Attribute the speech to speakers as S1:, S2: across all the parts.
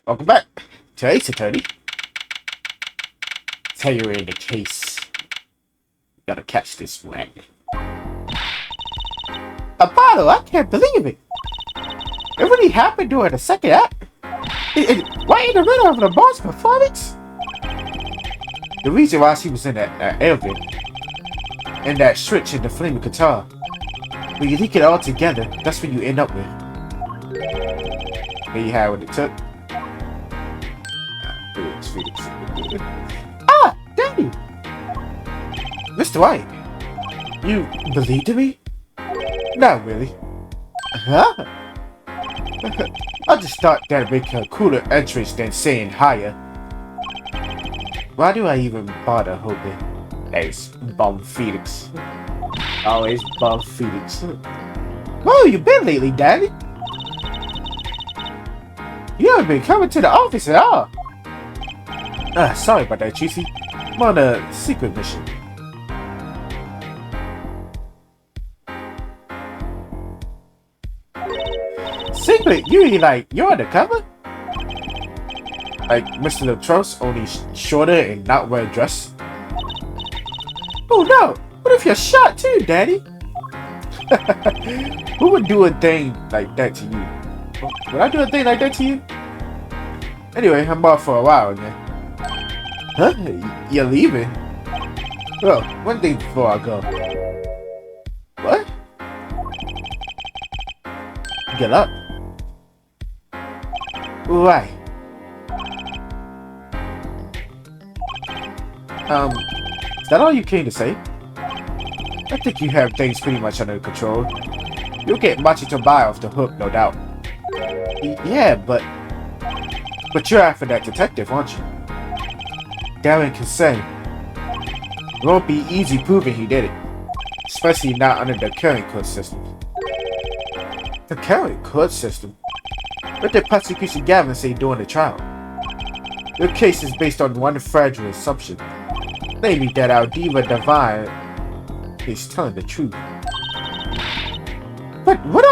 S1: Welcome back to Ace Attorney. Tell you in the case. Gotta catch this rat. Apollo, I can't believe it. It really happened during the second act. Right in the middle of the boss performance. The reason why she was in that elevator and that switch in the flaming guitar. When you link it all together, that's what you end up with. There you have what it took. Ah, Danny! Mr. White, you believed in me? Not really. Huh? I just thought that'd make a cooler entrance than saying hiya. Why do I even bother hoping? It's Bum Felix. Always Bum Felix. Where have you been lately, Daddy? You haven't been coming to the office at all. Sorry about that, Juicy. I'm on a secret mission. Secret? You mean like you're undercover? Like Mr. Latros, only shorter and not well dressed? Oh no! What if you're shot too, Daddy? Who would do a thing like that to you? Would I do a thing like that to you? Anyway, I'm off for a while again. Huh? You're leaving? Well, one thing before I go. What? Get up. Right. Is that all you came to say? I think you have things pretty much under control. You'll get Machito Bai off the hook, no doubt. Yeah, but you're after that detective, aren't you? Darren can say. It won't be easy proving he did it. Especially not under the current court system. The current court system? What did prosecution Gavin say during the trial? Your case is based on one fragile assumption. Namely that our Diva Divine is telling the truth. But what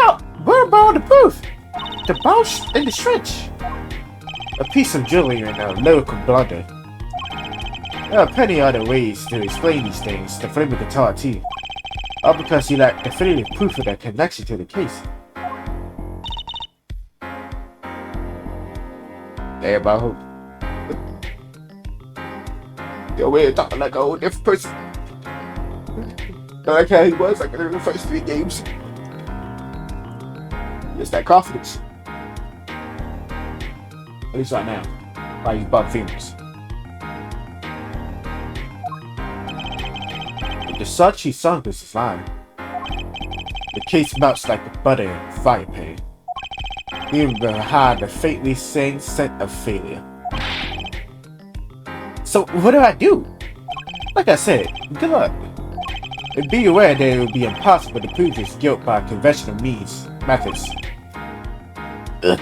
S1: about the proof? The bulge and the stretch? A piece of jewelry and a lyrical blunder. There are plenty other ways to explain these things, the flaming guitar too. All because you lack definitive proof of that connection to the case. Damn, I hope. Your way of talking like a whole different person. Not like how he was like in the first 3 games. It's that confidence. At least right now. Like he's Bob Phoenix. The Sachi song is fine. The case melts like a butter in a fire pan. Even behind the faintly same scent of failure. So what do I do? Like I said, good luck. And be aware that it will be impossible to prove his guilt by conventional methods. Ugh.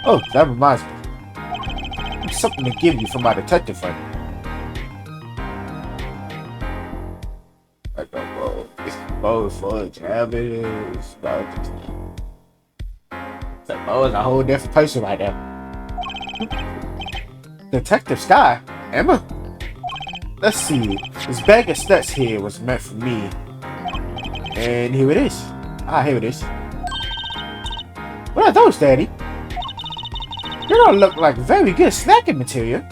S1: Oh, that reminds me. I have something to give you from my detective friend. Like a bowl for jabbers. That Bo is a whole different person right now. Detective Sky? Emma? Let's see. This bag of stats here was meant for me. And here it is. Here it is. What are those, Daddy? They don't look like very good snacking material.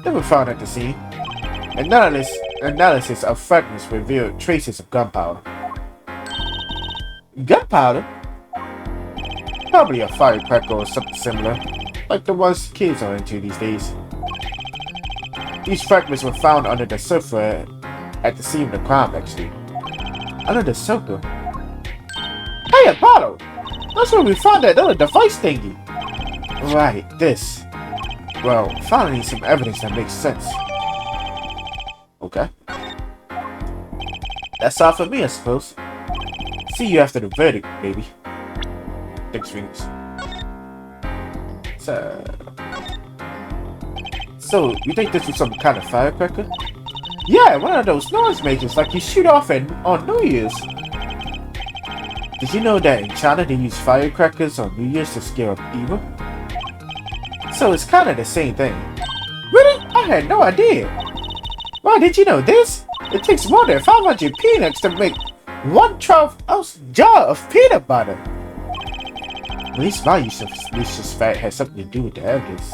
S1: They were found at the scene. Analysis of fragments revealed traces of gunpowder. Gunpowder? Probably a firecracker or something similar, like the ones kids are into these days. These fragments were found under the sofa at the scene of the crime, actually. Under the sofa? Hey, Apollo! That's where we found that other device thingy! Right, this. Well, finally some evidence that makes sense. Okay. That's all for me, I suppose. See you after the verdict, baby. Thanks, Phoenix. So, you think this was some kind of firecracker? Yeah, one of those noise makers like you shoot off on New Year's. Did you know that in China they use firecrackers on New Year's to scare off evil? So it's kind of the same thing. Really? I had no idea. Why did you know this? It takes more than 500 peanuts to make 1/12-ounce jar of peanut butter. At least my use of delicious fat has something to do with the evidence.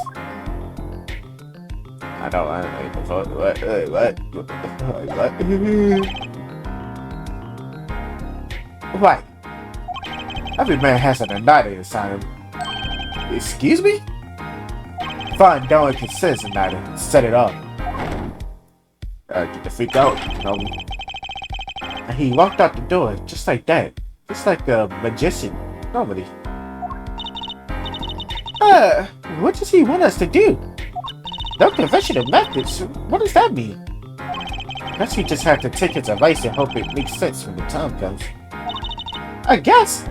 S1: I don't know. What? Right. Every man has an anida inside him. Excuse me? Fine, Darwin considers anida. Set it up. Get the freak out, you know. And he walked out the door just like that. Just like a magician, normally. What does he want us to do? No conventional methods? What does that mean? Guess we just have to take his advice and hope it makes sense when the time comes. I guess.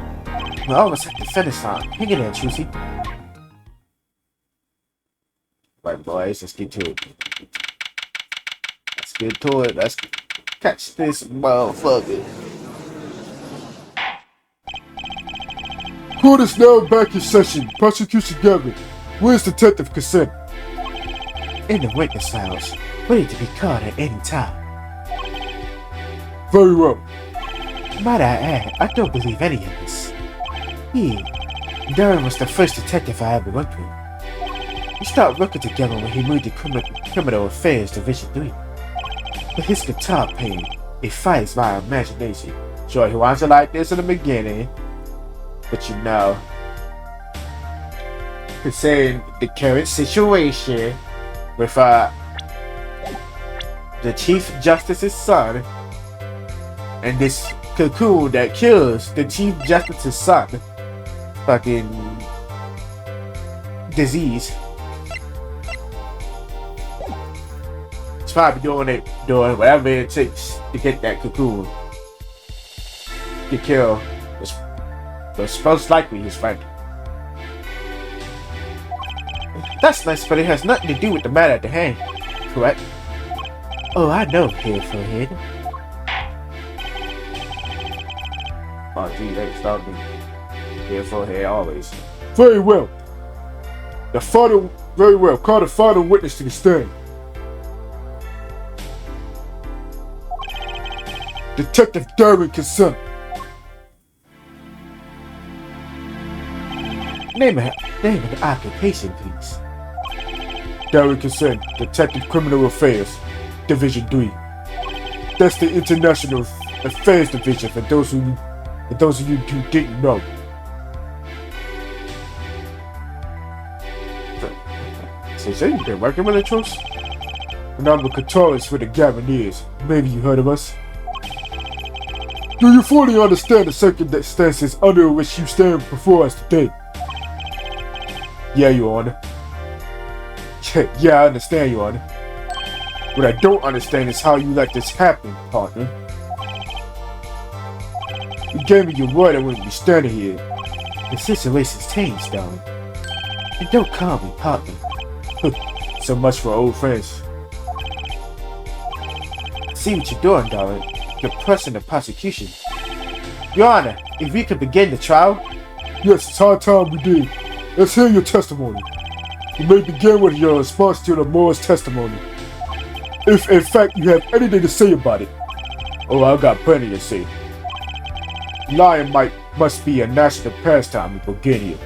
S1: We're almost at the finish line. Hang in there, Trucy. Right, boys, let's get to it. Let's get to it. Let's catch this motherfucker.
S2: Court is now back in session. Prosecution gathered. Where's Detective Consent?
S1: In the witness house, ready to be called at any time.
S2: Very well.
S1: Might I add, I don't believe any of this. Darren was the first detective I ever worked with. We started working together when he moved to Criminal Affairs Division 3. But his guitar playing, it fires my imagination. Sure, he wasn't like this in the beginning. But you know, considering the current situation with the Chief Justice's son and this cocoon that kills the Chief Justice's son, fucking disease. He's probably doing whatever it takes to get that cocoon to kill. But most likely his friend. That's nice, but it has nothing to do with the matter at the hand, correct? Oh, I know, Head. Oh, gee, they stop me. Head always.
S2: Very well. Very well. Call the final witness to the stand. Detective Darren Consent.
S1: Name and occupation, please.
S2: Darren Consent, Detective Criminal Affairs, Division 3. That's the International Affairs Division for those of you who didn't know.
S1: So you've been working with the troops?
S2: And I'm a guitarist for the Gavaneers. Maybe you heard of us. Do you fully understand the circumstances under which you stand before us today?
S1: Yeah, Your Honor.
S2: Yeah, I understand, Your Honor. What I don't understand is how you let this happen, partner. You gave me your word I wouldn't be standing here.
S1: The situation's changed, darling. And don't call me partner.
S2: So much for old friends.
S1: See what you're doing, darling. You're pressing the prosecution. Your Honor, if we could begin the trial?
S2: Yes, it's high time we did. Let's hear your testimony. You may begin with your response to the Moore's testimony. If in fact you have anything to say about it.
S1: Oh, I've got plenty to say.
S2: Lying must be a national pastime in Bulgaria.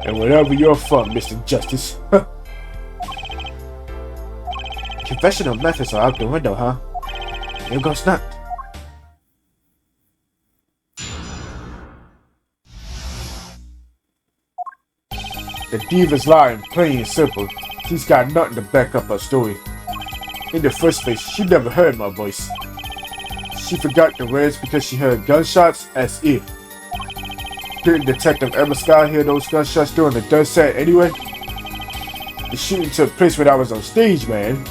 S2: And wherever you're from, Mr. Justice.
S1: Confessional methods are out the window, huh? Here goes nothing.
S2: The diva's lying, plain and simple. She's got nothing to back up her story. In the first place, she never heard my voice. She forgot the words because she heard gunshots as if. Didn't Detective Emma Scott hear those gunshots during the dust set anyway? The shooting took place when I was on stage, man.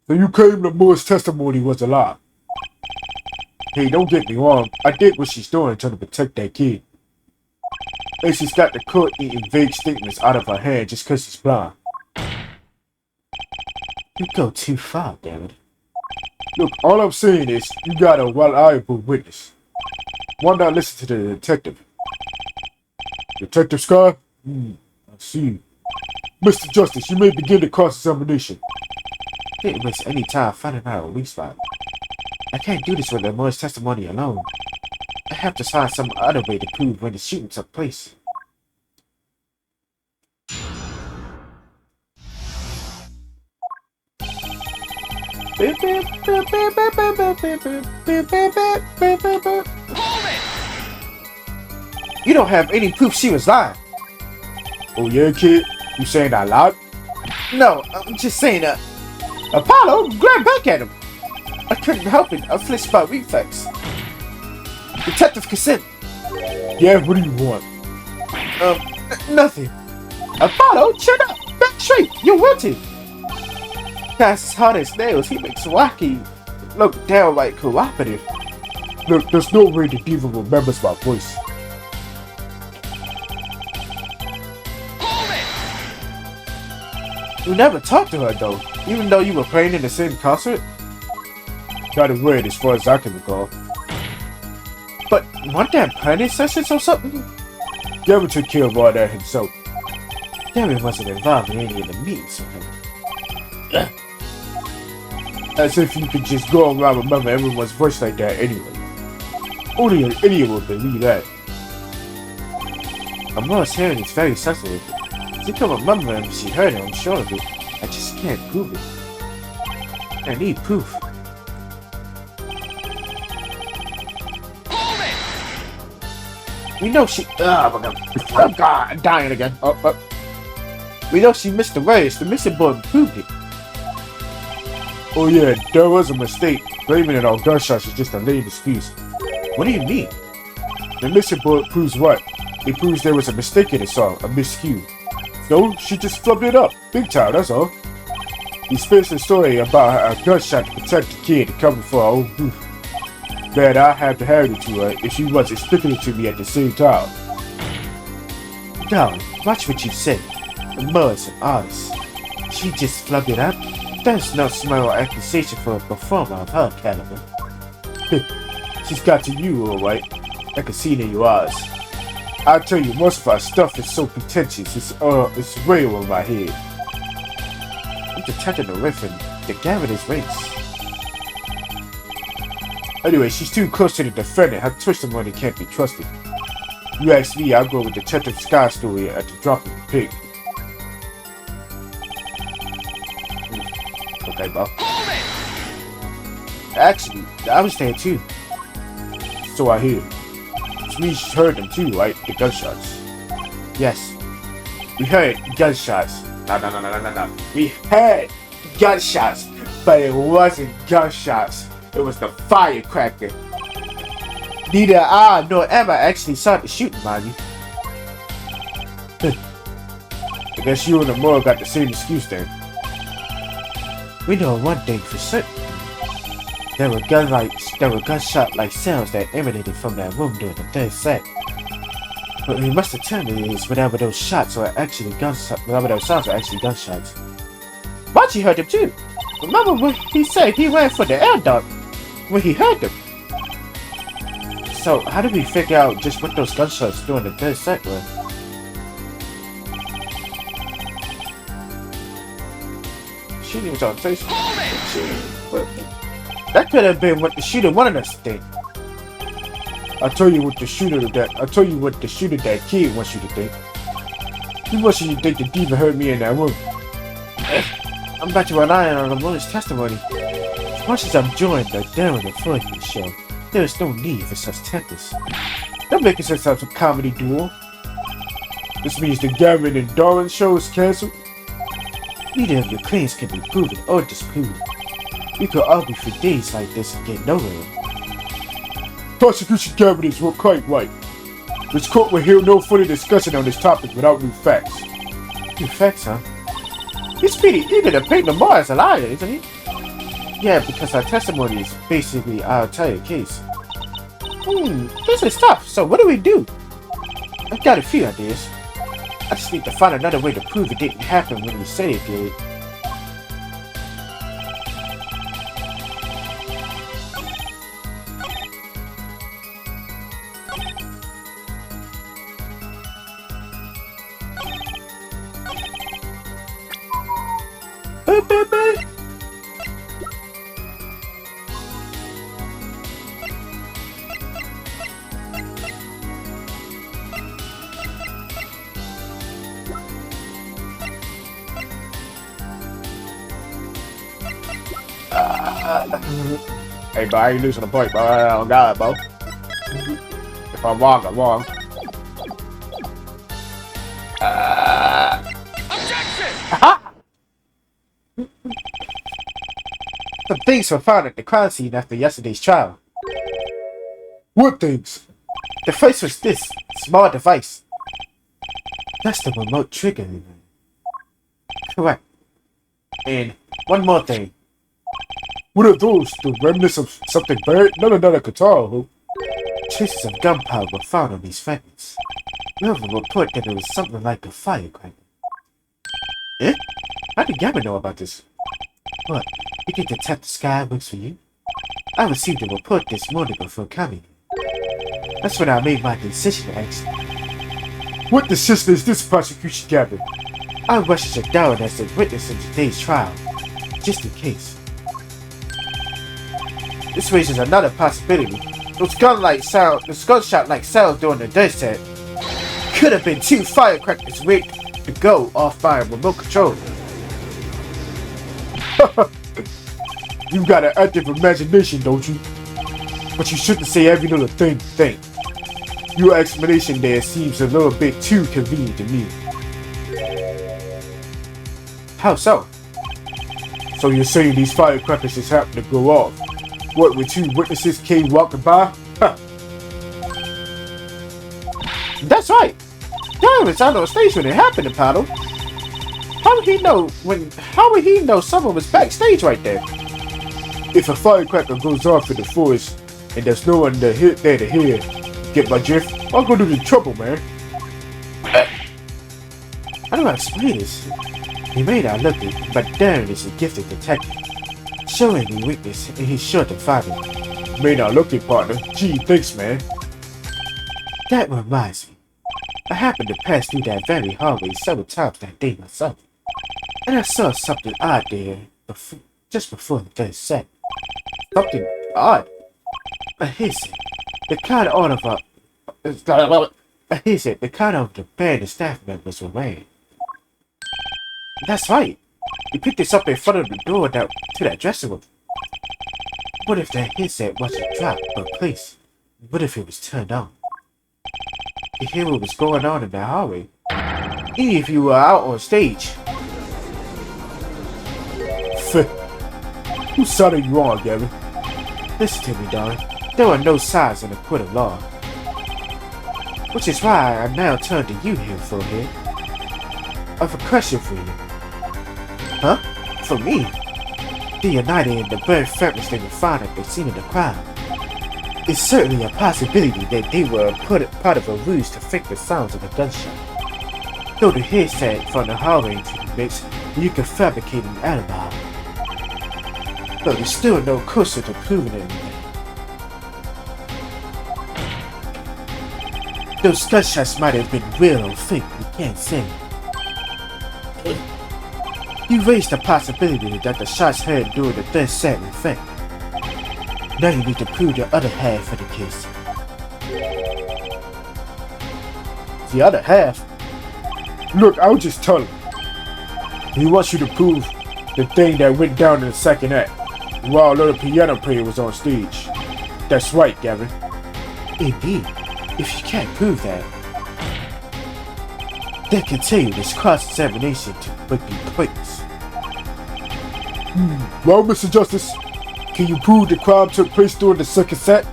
S2: So you claim the Moore's testimony was a lie? Hey, don't get me wrong. I did what she's doing trying to protect that kid. And she's got the court eating vague statements out of her hand just because she's blind.
S1: You go too far, damn it.
S2: Look, all I'm saying is, you got a reliable witness. Why not listen to the detective? Detective Scott? I see. Mr. Justice, you may begin the cross-examination.
S1: Didn't waste any time finding out a weak spot. I can't do this with Lamore's testimony alone. I have to find some other way to prove when the shooting took place. You don't have any proof she was lying.
S2: Oh yeah, kid? You saying that loud?
S1: No, I'm just saying that. Apollo, grab back at him. I couldn't help it. I flinched by reflex. Detective Cassette.
S2: Yeah, what do you want?
S1: Nothing. Apollo, shut up. Back straight. You're wanted. Guy's as hard as nails. He makes wacky look downright cooperative.
S2: Look, there's no way the diva remembers my voice.
S1: You never talked to her though, even though you were playing in the same concert?
S2: Not a word as far as I can recall.
S1: But weren't there planning sessions or something?
S2: Gavin took care of all that himself.
S1: Gavin wasn't involved in any of the meetings with him.
S2: As if you could just go around remember everyone's voice like that anyway. Only an idiot would believe that.
S1: Amora's hearing is very sensitive. She can remember him if she heard him, I'm sure of it. I just can't prove it. I need proof. We know she. Oh my god. Oh god, I'm dying again. We know she missed the race. The missing board proved it.
S2: Oh yeah, there was a mistake. Blaming it on gunshots is just a lame excuse.
S1: What do you mean?
S2: The missing bullet proves what? It proves there was a mistake in the song, a miscue. So, she just flubbed it up. Big time, that's all. He spins a story about how a gunshot to protect the kid to cover for her own roof. Man, I had to hand it to her if she wasn't sticking it to me at the same time.
S1: Darling, watch what you say. Amora's an artist. She just flubbed it up. There's no small accusation for a performer of her caliber.
S2: She's got to you, alright. I can see it in your eyes. I tell you, most of our stuff is so pretentious, it's way over my head.
S1: I'm detecting a riff in the Gavin is race.
S2: Anyway, she's too close to the defendant. Her testimony can't be trusted. You ask me, I'll go with Detective Sky's story at the drop of the pig.
S1: Okay, Bob. Actually, I was there too.
S2: So I hear. Which means you heard them too, right? The gunshots.
S1: Yes.
S2: We heard gunshots. No. We heard gunshots, but it wasn't gunshots. It was the firecracker.
S1: Neither I nor Emma actually saw the shooting, mind you.
S2: I guess you and Amora got the same excuse then.
S1: We know one thing for certain. There were gunshot-like sounds that emanated from that room during the third set. What we must determine is whether those shots are actually gunshots, whether those sounds are actually gunshots. Machi heard them too. Remember when he said he ran for the air dart when he heard them? So how did we figure out just what those gunshots during the third set were? Shooting was on Facebook. That could have been what the shooter wanted us to think.
S2: I tell you what the shooter that kid wants you to think. He wants you to think the diva heard me in that room.
S1: I'm about to rely on Ramona's testimony. As much as I'm enjoying the Darren and Franklin show, there is no need for such tempers. They're making some type of comedy duel.
S2: This means the Gavin and Darren show is cancelled?
S1: Neither of your claims can be proven or disproven. We could argue for days like this and get nowhere.
S2: Prosecution candidates were quite right. This court will hear no further discussion on this topic without new facts.
S1: New facts, huh? He's pretty eager to paint Lamar as a liar, isn't he? Yeah, because our testimony is basically our entire case. This is tough, so what do we do? I've got a few ideas. I just need to find another way to prove it didn't happen when we say it did. bit, man?
S2: Hey, bro, I ain't losing the point, bro. Oh, God, bro. If I'm wrong, I'm wrong.
S1: Some things were found at the crime scene after yesterday's trial.
S2: What things?
S1: The first was this small device. That's the remote trigger. Correct. And one more thing.
S2: What are those? The remnants of something buried? None of that I could tell, who?
S1: Traces of gunpowder were found on these fragments. We have a report that it was something like a firecracker. Eh? How did Gamma know about this? What? You think the tap the sky works for you? I received a report this morning before coming. That's when I made my decision, actually.
S2: What decision is this, prosecution captain?
S1: I rushed you down as a witness in today's trial, just in case. This raises another possibility. Those gunshot-like sounds during the dirt set could have been two firecrackers rigged to go off by a remote control.
S2: You got an active imagination, don't you? But you shouldn't say every little thing. Your explanation there seems a little bit too convenient to me.
S1: How so?
S2: So you're saying these firecrackers just happened to go off? What, when two witnesses came walking by? Huh.
S1: That's right. Darren was out on stage when it happened to Paddle. How would he know someone was backstage right there?
S2: If a firecracker goes off in the forest and there's no one there to hear, get my drift? I'm gonna do the trouble, man.
S1: How do I explain this? He may not look it, but Darren is a gifted detective. Show any weakness and he's sure to find it.
S2: May not look it, partner. Gee, thanks, man.
S1: That reminds me. I happened to pass through that very hallway several times that day myself. And I saw something odd there just before the third set.
S2: Something odd?
S1: A hissing. The kind of the band the staff members were wearing. That's right. You picked this up in front of the door to that dressing room. What if that headset wasn't dropped but placed? What if it was turned on? You hear what was going on in the hallway? Even if you were out on stage.
S2: Whose side are you on, Gavin?
S1: Listen to me, darling. There are no sides in the court of law. Which is why I now turn to you here, Forehead. I have a question for you. Huh? For me? The United and the bird fragments they were found at the scene of the crime. It's certainly a possibility that they were part of a ruse to fake the sounds of a gunshot. Though the headset from the hallway into the mix, you could fabricate an alibi. But we're still no closer to proving anything. Those gunshots might have been real or fake, we can't say. You raised the possibility that the shots heard during the third set were fake. Now you need to prove the other half of the case.
S2: The other half? Look, I'll just tell him. He wants you to prove the thing that went down in the second act, while a little piano player was on stage. That's right, Gavin.
S1: Indeed. If you can't prove that, then continue this cross-examination would be pointless.
S2: Well, Mr. Justice, can you prove the crime took place during the second set?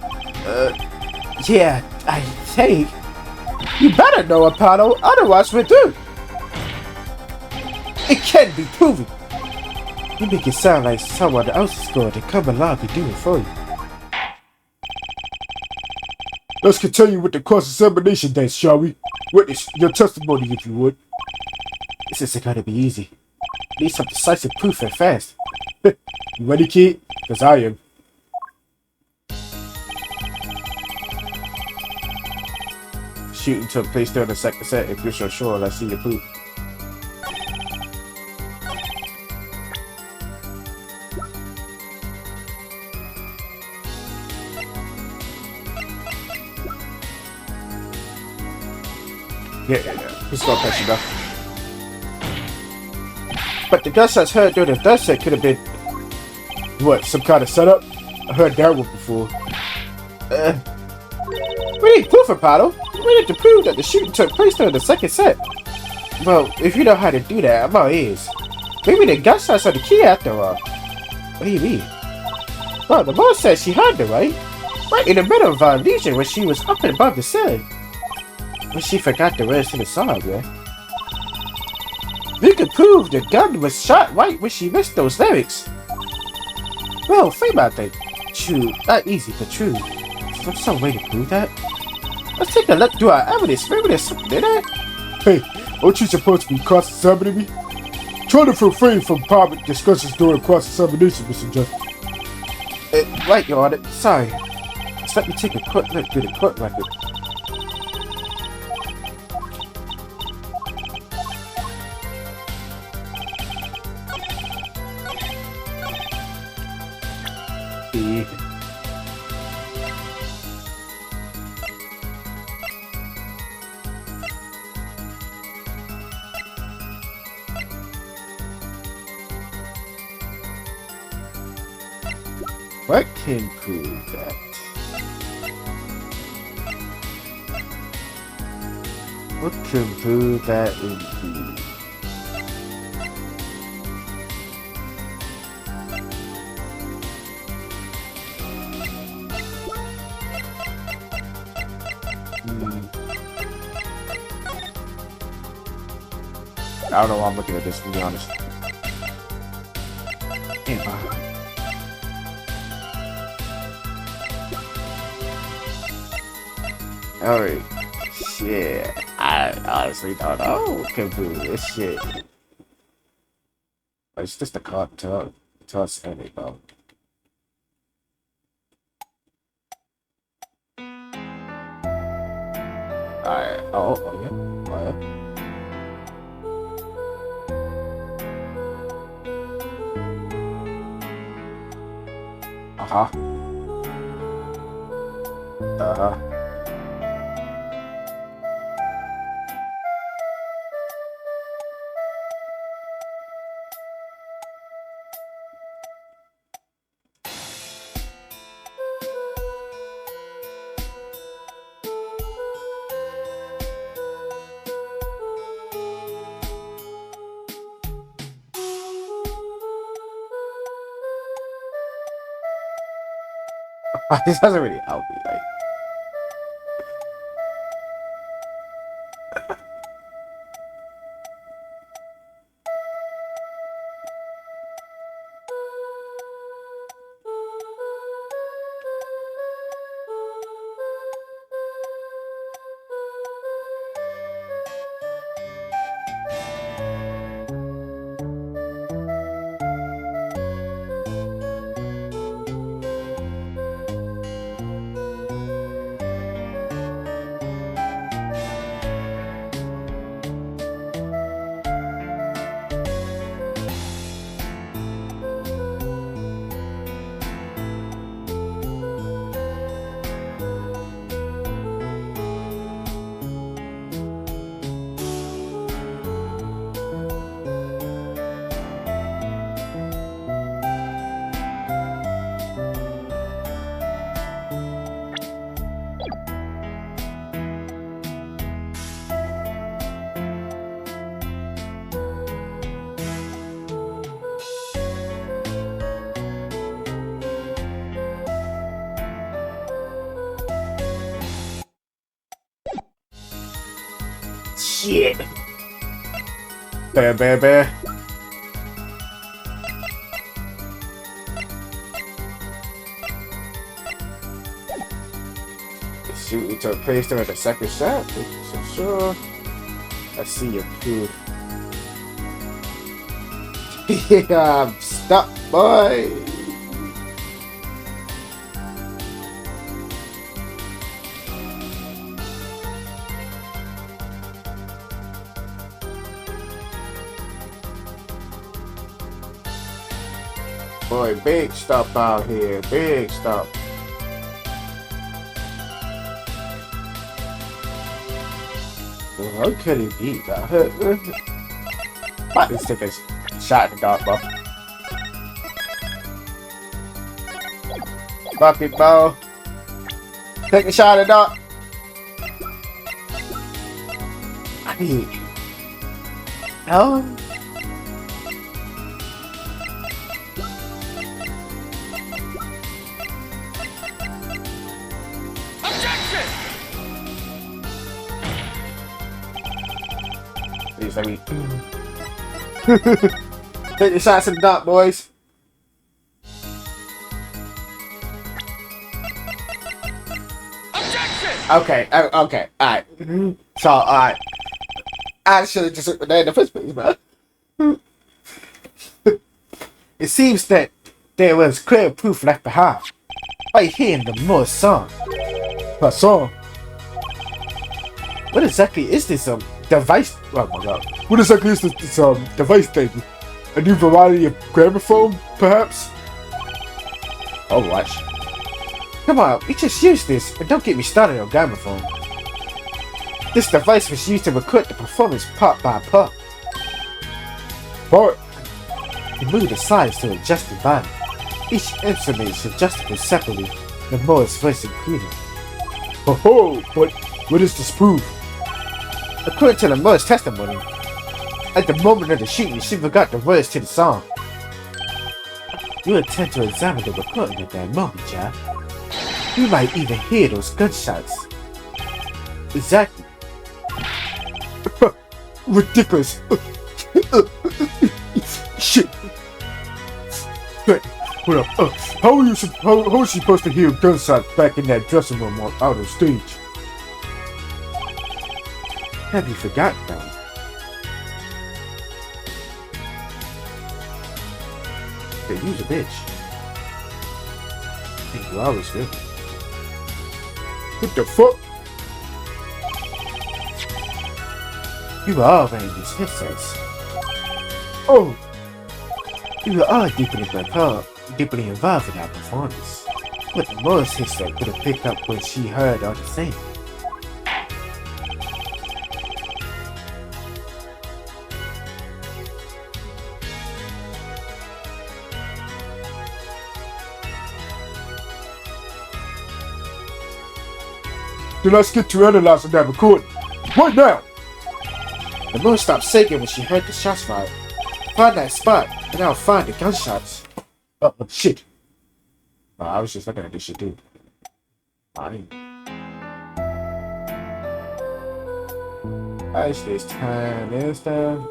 S1: Yeah, I think. You better know, Apollo, otherwise we're doomed. It can be proven. You make it sound like someone else is going to come along and do it for you.
S2: Let's continue with the cross-examination then, shall we? Witness your testimony, if you would.
S1: This isn't going to be easy. Need some decisive proof and fast.
S2: You ready, kid? Because I am.
S1: Shooting took place during the second set. If you're so sure, let's see your proof. Yeah. He's gonna punch you though. But the gunshots heard during the dust set could have been what, some kind of setup? I heard that one before. We need proof, Apollo. We need to prove that the shooting took place during the second set. Well, if you know how to do that, I'm all ears. Maybe the gunshots are the key after all. What do you mean? Well, the boss said she heard them, right? Right in the middle of our legion when she was up and above the ceiling. But she forgot the rest of the song, man. We could prove the gun was shot right when she missed those lyrics. Well, think about that. True. Not easy, but true. Is there some way to prove that? Let's take a look through our evidence. Maybe there's something in there.
S2: Hey, aren't you supposed to be cross-examining me? Try to refrain from public discussions during cross-examination, Mr. Jeff.
S1: Right, Your Honor. Sorry. Just let me take a quick look through the court record. What can prove that? What can prove that indeed? I don't know why I'm looking at this, to be honest. Alright, shit. I honestly don't know what can prove this shit. It's just a card to us and it, bro. Alright, oh yeah. Oh yeah. Uh-huh. Uh-huh. This doesn't really help me, like. Shit. Bear. The shooting took place during the second shot. So sure. I see your food. Yeah, stop, boy. Boy, big stuff out here. Big stuff. What could it be? Might just take a shot in the dark, bro. Fuck it, bro. Take a shot in the dark. I mean, no. Please let me take your shots in the dark, boys. Okay, okay, alright. So, alright. I should have just looked at that in the first place, man. It seems that there was clear proof left behind. Right here in the Moore song.
S2: A song?
S1: What exactly is this device? Oh my god.
S2: What exactly is this device thing? A new variety of gramophone, perhaps?
S1: Oh, watch. Come on, we just use this, and don't get me started on gramophone. This device was used to record the performance part by part.
S2: Part?
S1: You move the sides to adjust the body. Each instrument is adjustable separately, the Moore's voice included.
S2: Oh, but what does this prove?
S1: According to the Moore's testimony, at the moment of the shooting, she forgot the words to the song. You intend to examine the recording at that moment, Jack. You might even hear those gunshots. Exactly.
S2: Ridiculous. Shit. Wait, hold up. How is she supposed to hear gunshots back in that dressing room on out of stage?
S1: Have you forgotten though? They use a bitch. And you always will.
S2: What the fuck?
S1: You were all wearing these headsets.
S2: Oh!
S1: We were all deeply involved in our performance. But the Moore's headset could have picked up what she heard all the same.
S2: Then let's get to analyzing that recording. Right now!
S1: The Moore stopped shaking when she heard the shots fired. Find that spot, and I'll find the gunshots.
S2: Oh, shit.
S1: I was just looking at this shit too. This time, this time.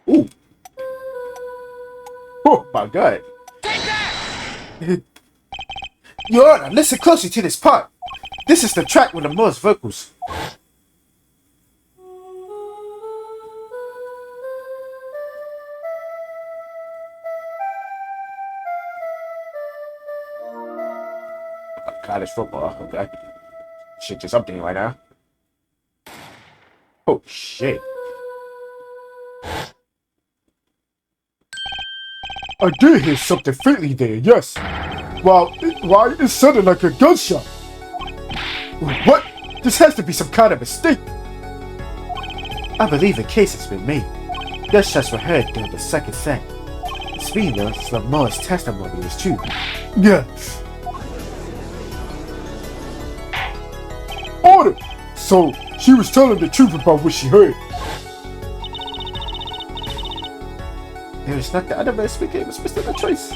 S1: Ooh. Oh my god. Take that! Your Honor, listen closely to this part. This is the track with the most vocals. College football, okay. Shit just updating right now. Oh shit.
S2: I did hear something faintly there, yes. Wow, why it sounded like a gunshot? What? This has to be some kind of mistake.
S1: I believe a case has been made. Gunshots were heard during the second set. Speaking though, Lamore's testimony is true.
S2: Yes. Order! So, she was telling the truth about what she heard.
S1: It was not the other man speaking, it was Mr. The Choice.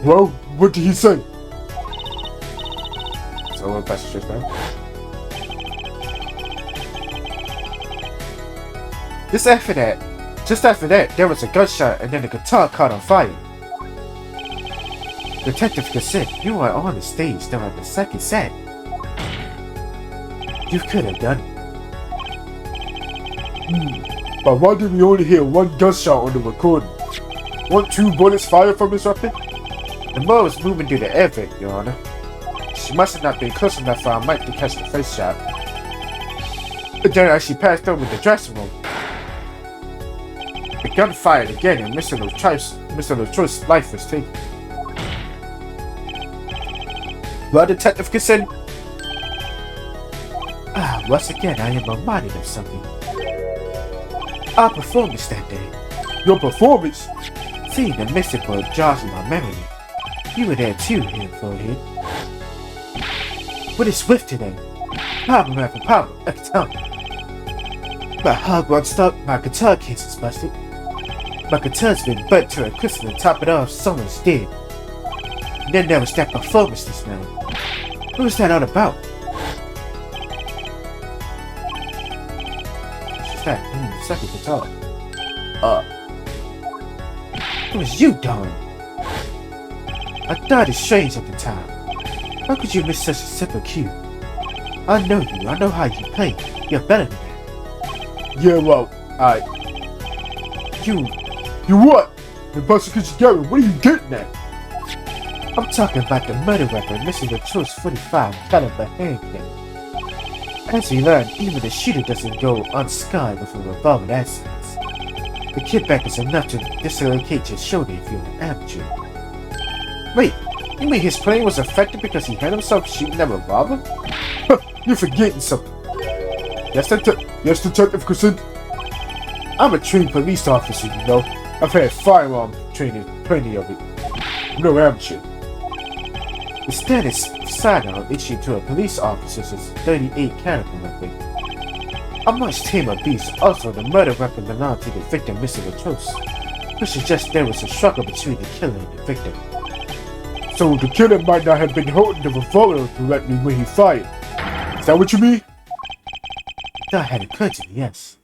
S2: Well, what did he say?
S1: So what question just now? Just after that, there was a gunshot and then the guitar caught on fire. Detective said you were on the stage during the second set. You could have done it.
S2: But why did we only hear one gunshot on the recording? Want 2 bullets fired from his weapon?
S1: The Mo was moving through the air vent, Your Honor. She must have not been close enough for our Mike to catch the face shot. But then as she passed over the dressing room, the gun fired again and Mr. LaTroust's life was taken. Well, Detective Kassin, once again I am reminded of something. Our performance that day.
S2: Your performance?
S1: Seeing the missing bullet jars in my memory. You were there too, here, forehead. What is swift today? Problem after problem, I can tell. My hog won't stop, my guitar case is busted. My guitar's been burnt to a crystal and top it off, someone's dead. And then there was that performance this night. What was that all about? She's that second guitar. It was you, Don. I thought it strange at the time. How could you miss such a simple cue? I know you, I know how you play. You're better than that.
S2: Yeah, well, You what? The prosecution Gary, what are you getting at?
S1: I'm talking about the murder weapon Mr. LaTroust's 45 caliber handgun. As we learned, even the shooter doesn't go unscarred with a revolver that size. The kickback is enough to dislocate your shoulder if you're an amateur. Wait, you mean his plane was affected because he hurt himself shooting that revolver?
S2: You're forgetting something. Yes, Detective Kassin.
S1: I'm a trained police officer, you know.
S2: I've had firearm training, plenty of it. No amateur.
S1: The status sidearm issued to a police officer is 38 caliber weapon. A much tamer beast. Also, the murder weapon belonged to the victim, Mr. LaTroust, which suggests there was a struggle between the killer and the victim.
S2: So the killer might not have been holding the revolver correctly when he fired. Is that what you mean?
S1: That had occurred to me, yes.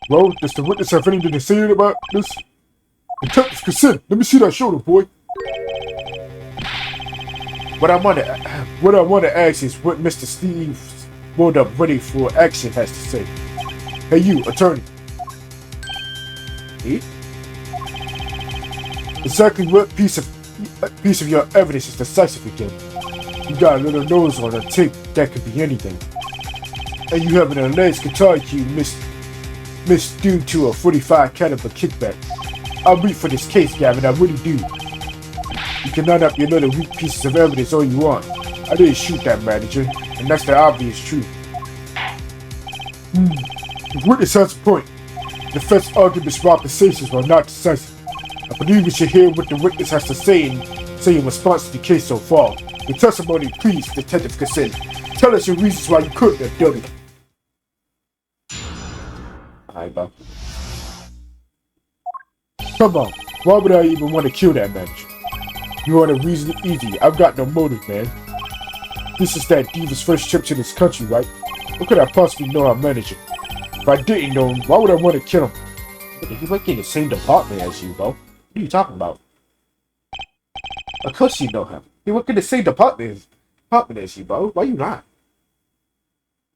S2: Well, does the witness have anything to say about this? Detective Kassin, let me see that shoulder, boy.
S1: What I want to ask is what Mr. Steve rolled up ready for action has to say.
S2: Hey you, attorney.
S1: Me?
S2: Exactly what piece of your evidence is decisive again? You got a little nose on a tape that could be anything. And you have an alleged guitar cue missed due to a 45 caliber kickback. I'll read for this case, Gavin, I really do. You can line up your little weak pieces of evidence all you want. I didn't shoot that manager, and that's the obvious truth. The witness has a point. The defense arguments for oppositions were not decisive. I believe we should hear what the witness has to say in response to the case so far. The testimony, please, Detective Kassin. Tell us your reasons why you couldn't have done it.
S1: Alright, Bob.
S2: Come on, why would I even want to kill that manager? You want to reason it easy. I've got no motive, man. This is that diva's first trip to this country, right? What could I possibly know our manager? If I didn't know him, why would I want to kill him?
S1: He worked in the same department as you, Bo. What are you talking about? Of course you know him. He worked in the same department as you, Bo. Why you not?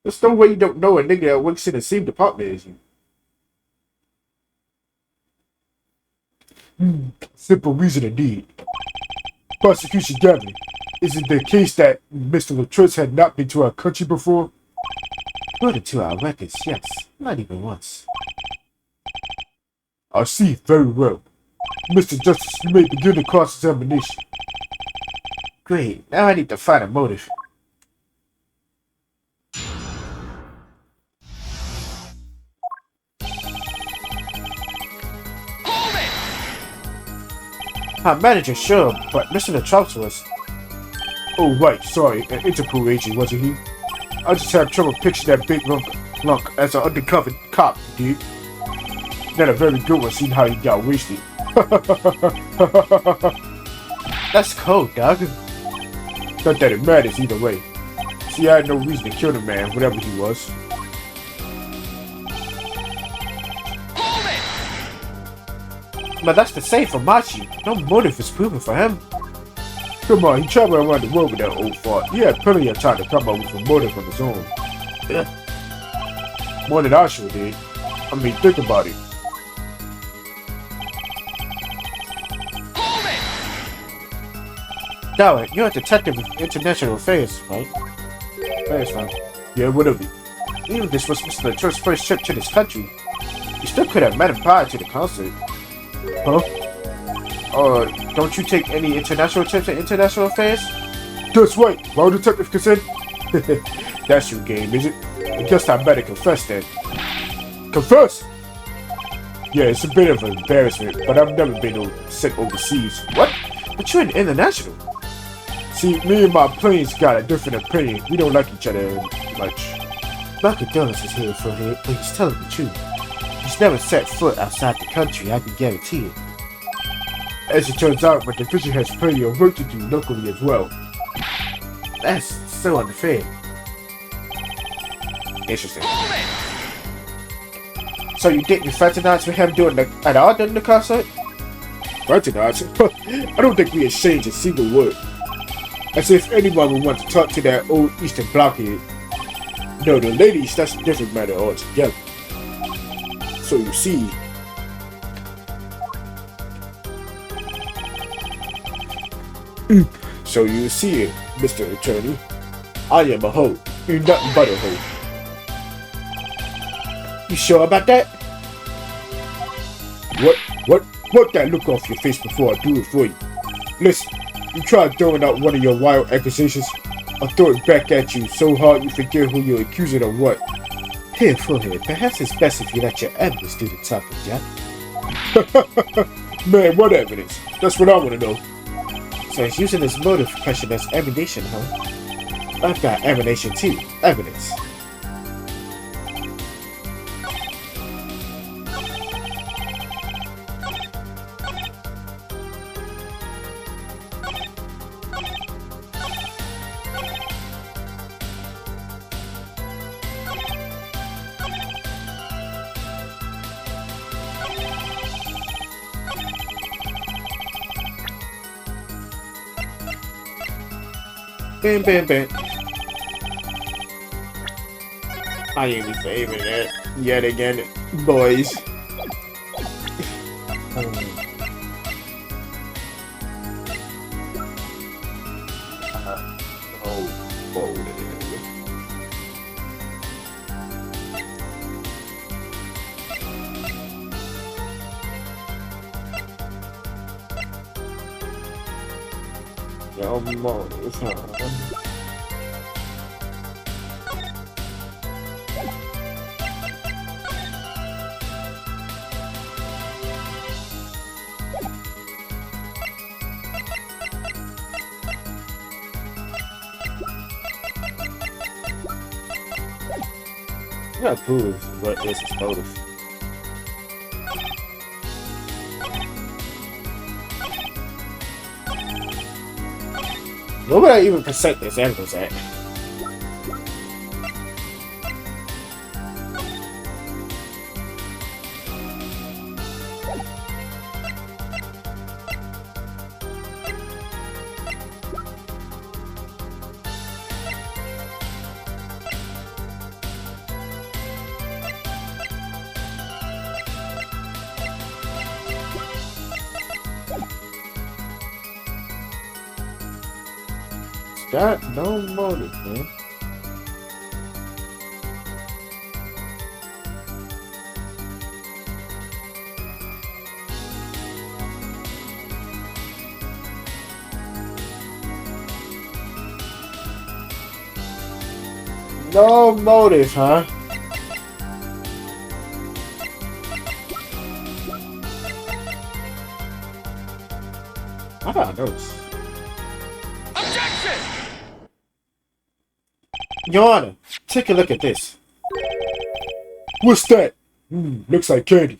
S1: There's no way you don't know a nigga that works in the same department as you.
S2: Simple reason indeed. Prosecution Gavin, is it the case that Mr. LaTroust had not been to our country before?
S1: According to our records, yes. Not even once.
S2: I see, very well. Mr. Justice, you may begin the cross-examination.
S1: Great, now I need to find a motive. Our manager, sure, but Mr. LaTroust was.
S2: Oh, right, sorry, an Interpol agent, wasn't he? I just had trouble picturing that big lunk as an undercover cop, dude. Not a very good one, seeing how he got wasted.
S1: That's cold, dog.
S2: Not that it matters either way. See, I had no reason to kill the man, whatever he was.
S1: But that's the same for Machi. No motive is proven for him.
S2: Come on, he traveled around the world with that old fart. He had plenty of time to come up with a motive of his own. More than I sure did. I mean, think about it.
S1: Darling, you're a detective of international affairs, right? Affairs, right?
S2: Yeah, whatever.
S1: Even if this was Mr. Latour's first trip to this country, you still could have met him prior to the concert.
S2: Huh?
S1: Don't you take any international trips in international affairs?
S2: That's right. Well, Detective Consent.
S1: That's your game, is it? I guess I better confess then.
S2: Confess? Yeah, it's a bit of an embarrassment, but I've never been sent overseas.
S1: What? But you're an international.
S2: See, me and my planes got a different opinion. We don't like each other much.
S1: My condolences here, Philhead, but he's telling the truth. He's never set foot outside the country, I can guarantee it.
S2: As it turns out, my division has plenty of work to do locally as well.
S1: That's so unfair. Interesting. So you didn't fraternize with him at all during the concert?
S2: Fraternize? I don't think we exchanged a single word. As if anyone would want to talk to that old Eastern blockhead. No, the ladies, that's a different matter altogether. So you see... So you see, Mr. Attorney, I am a hoe. You're nothing but a hoe.
S1: You sure about that?
S2: What that look off your face before I do it for you. Listen, you try throwing out one of your wild accusations, I'll throw it back at you so hard you forget who you're accusing of what.
S1: Here, Philhead, perhaps it's best if you let your evidence do the talking, Jack.
S2: Man, what evidence? That's what I want to know.
S1: So he's using his motive question as ammunition, huh? I've got ammunition too. Evidence. Bam, bam, bam. I ain't saving it yet again, boys. You gotta prove what is his motive. Where would I even present this evidence at? Got no motive, man. No motive, huh? I got notes. Your Honor, take a look at this.
S2: What's that? Looks like candy.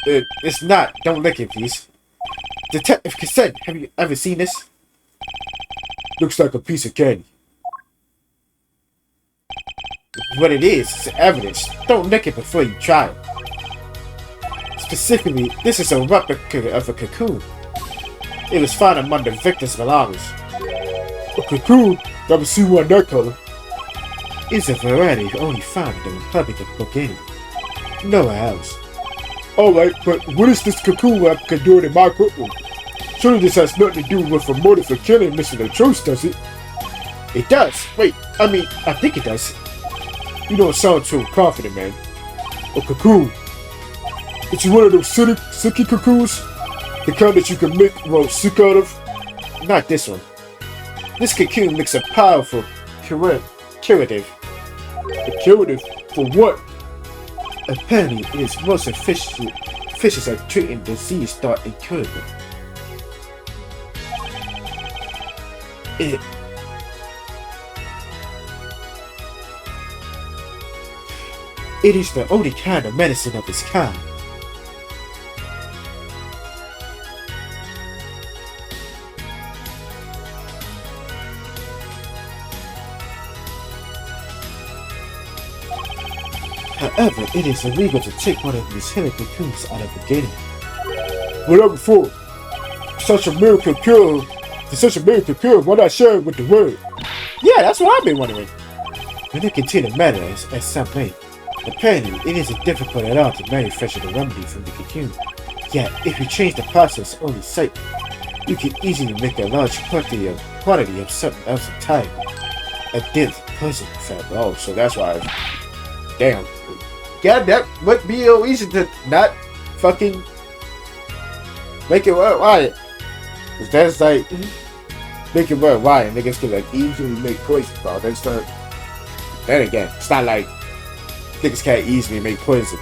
S1: It's not. Don't lick it, please. Detective Cassette, have you ever seen this?
S2: Looks like a piece of candy.
S1: What it is evidence. Don't lick it before you try it. Specifically, this is a replica of a cocoon. It was found among the victim's belongings.
S2: A cocoon? Never seen one that color.
S1: is a variety only found in the Republic of Bulgaria. Nowhere else.
S2: Alright, but what is this cocoon replica doing in my courtroom? Surely this has nothing to do with a motive for killing Mr. Latroce, does it?
S1: It does. Wait, I think it does.
S2: You don't sound so confident, man. A cocoon. It's one of those sicky cocoons? The kind that you can make sick out of?
S1: Not this one. This cocoon makes a powerful curative.
S2: A curative? For what?
S1: Apparently, it is most efficient at treating disease thought incurable. It is the only kind of medicine of its kind. However, it is illegal to take one of these hidden cocoons out of the beginning.
S2: Whatever for. Such a miracle cure. For such a miracle cure, why not share it with the world?
S1: Yeah, that's what I've been wondering. When you continue to matter as some way, apparently it isn't difficult at all to manufacture the remedy from the cocoon. Yet, if you change the process only slightly, you can easily make a large quantity of something else entirely. A dense poison effect. Oh, so that's why. Damn. God, that would be so easy to not fucking make it work. Why? Cause that's like make it work. Why? And niggas can like easily make poison, bro. That's not. Then again, it's not like niggas can't easily make poison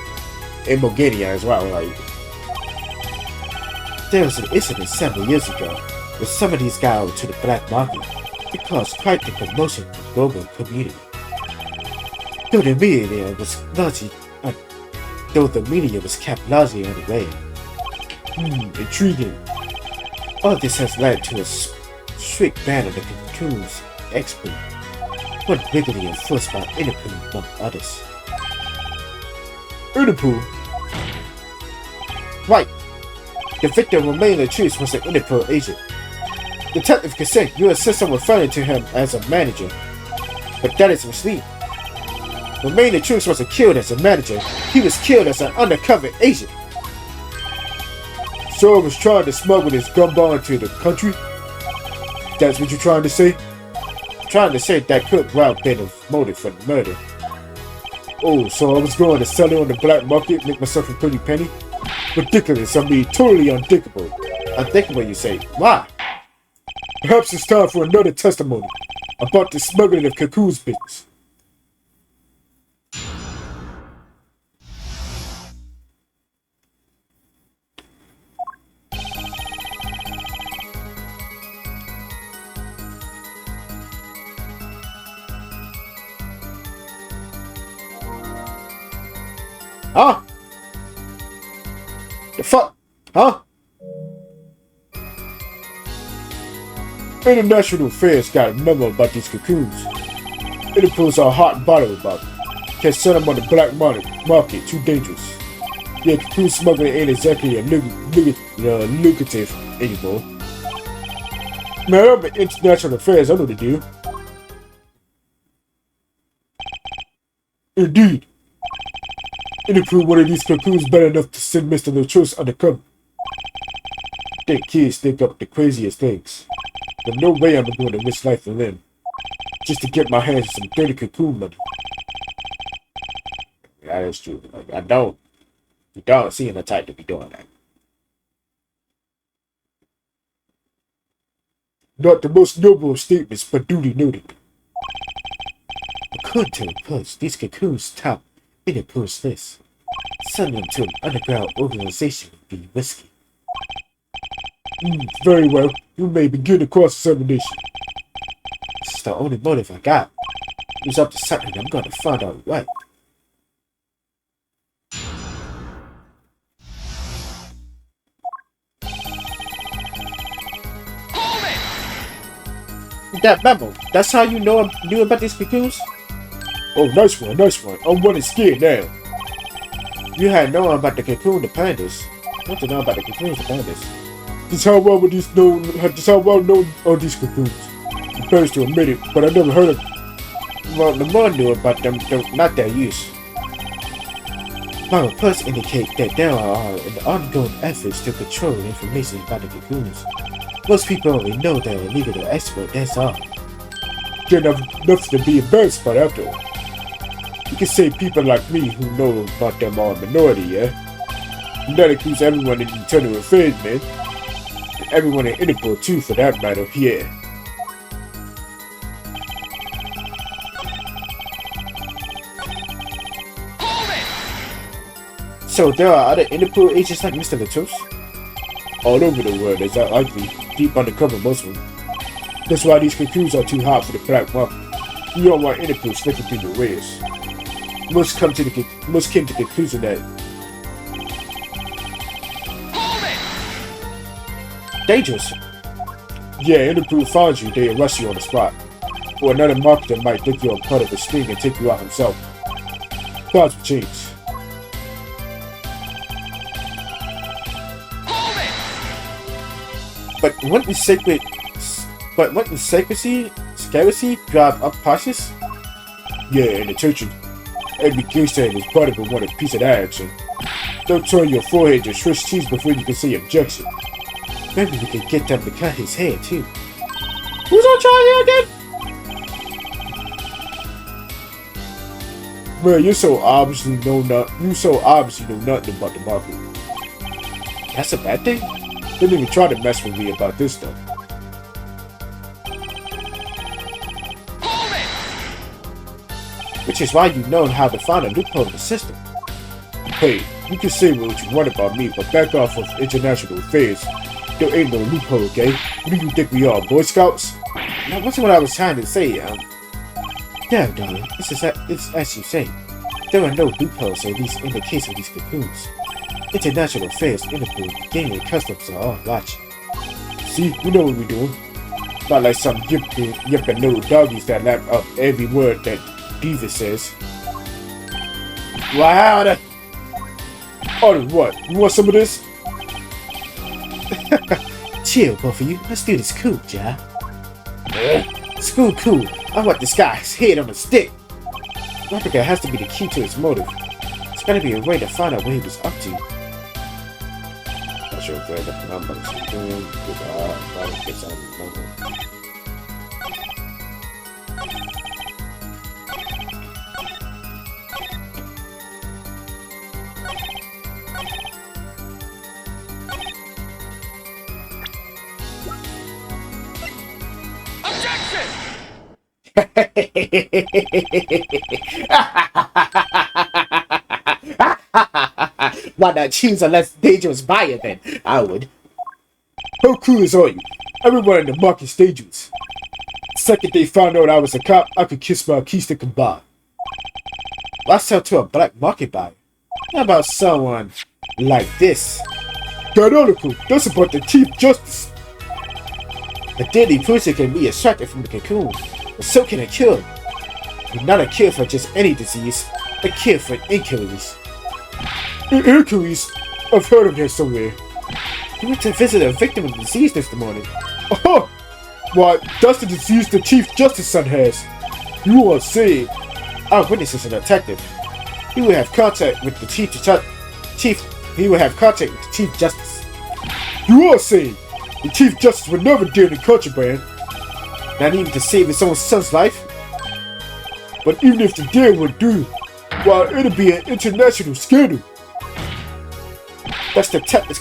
S1: in Bulgaria as well. Like there was an incident several years ago where some of these got out to the black market. It caused quite the commotion in the global community. Though the media was kept largely unaware.
S2: Intriguing.
S1: All this has led to a strict ban on the cocoon's export, one rigidly enforced by Interpol among others.
S2: Interpol?
S1: Right. The victim Romain Latrice was an Interpol agent. Detective Cassette, you insist on referring to him as a manager, but that is misleading. Romain Latrice wasn't killed as a manager, he was killed as an undercover agent.
S2: So I was trying to smuggle this gumball into the country? That's what you're trying to say?
S1: Trying to say that could well have been a motive for the murder.
S2: Oh, so I was going to sell it on the black market, make myself a pretty penny? Ridiculous, I mean totally unthinkable.
S1: Unthinkable, you say? Why?
S2: Perhaps it's time for another testimony about the smuggling of cocoons business.
S1: Huh? The fuck? Huh?
S2: International Affairs got a memo about these cocoons. Interpol's are hot and bothered about it. Can't sell them on the black market, too dangerous. Yeah, cocoon smuggling ain't exactly lucrative anymore. Man, I'm in international affairs, I know the deal. Indeed. Interpol one of these cocoons better enough to send Mr. Latroce undercover. Think kids think up the craziest things. But no way I'm going to risk life for them. Just to get my hands on some dirty cocoon money.
S1: That is true. Like, you don't seem the type to be doing that.
S2: Not the most noble of statements, but duly noted.
S1: According to reports, these cocoons top Interpol's list. Sending them to an underground organization would be risky.
S2: Very well. You may begin the cross-examination.
S1: This is the only motive I got. It's up to something I'm gonna find out right. That memo, that's how you knew about these cocoons?
S2: Oh, nice one, nice one. I'm running scared now.
S1: You had known about the cocoon the pandas. What to know about the cocoons the pandas?
S2: Just how well known are these cocoons? Embarrassed to admit it, but I never heard of them.
S1: Well, the more I know about them, though not their use. My reports indicate that there are ongoing efforts to control information about the cocoons. Most people only know they're illegal or export, that's all.
S2: They're nothing to be embarrassed about after all. You can say people like me who know about them are a minority, yeah? And that includes everyone in internal affairs, man. And everyone in Interpol too, for that matter, yeah.
S1: So there are other Interpol agents like Mr. Latos?
S2: All over the world, as I likely, deep undercover most of them. That's why these cocoons are too hot for the black market. You don't want Interpol slipping through your wares. Most came to the conclusion that
S1: Dangerous.
S2: yeah, Interpol finds you, they arrest you on the spot. Or another marketer might think you're a part of a sting and take you out himself. Thoughts will change.
S1: But wouldn't the secrecy drive up prices?
S2: Yeah, and attention. Every gangster was part of it want a piece of that action. Don't turn your forehead to Swiss cheese before you can say objection.
S1: Maybe we could get them to cut his hair too. Who's on trial here again?
S2: Man, you so obviously know nothing about the market.
S1: That's a bad thing?
S2: Don't even try to mess with me about this stuff.
S1: Which is why you know how to find a loophole in the system.
S2: Hey, you can say what you want about me, but back off of international affairs. There ain't no loophole, okay? What do you think we are, Boy Scouts?
S1: That wasn't what I was trying to say, Yeah, darling, it's as you say. There are no loopholes, at least in the case of these cocoons. International affairs, Interpol, gaming, and customs are all watching.
S2: See, we know what we're doing. Not like some yipping little doggies that lap up every word that Diva says.
S1: Wow!
S2: Oh, what? You want some of this?
S1: Chill, both of you. Let's do this cool, ja. Cool. I want this guy's head on a stick. Replica has to be the key to his motive. There's gotta be a way to find out what he was up to. Not sure if the numbers are doing Why not choose a less dangerous buyer then? I would.
S2: How clueless are you? Everyone in the market's dangerous. The second they found out I was a cop, I could kiss my keister combined.
S1: Why sell to a black market buyer? How about someone like this?
S2: That article, that's about the Chief Justice.
S1: A deadly poison can be extracted from the cocoon, but so can a cure. But not a cure for just any disease, a cure for inquiries.
S2: Inquiries? I've heard of that somewhere.
S1: You went to visit a victim of disease this morning.
S2: Oh, why, that's the disease the Chief Justice son has. You are saying
S1: our witness is a detective. He will have contact with the Chief Justice.
S2: You are saying the Chief Justice would never deal in contraband.
S1: Not even to save his own son's life.
S2: But even if the deal would do, well, it'd be an international scandal.
S1: That's Detective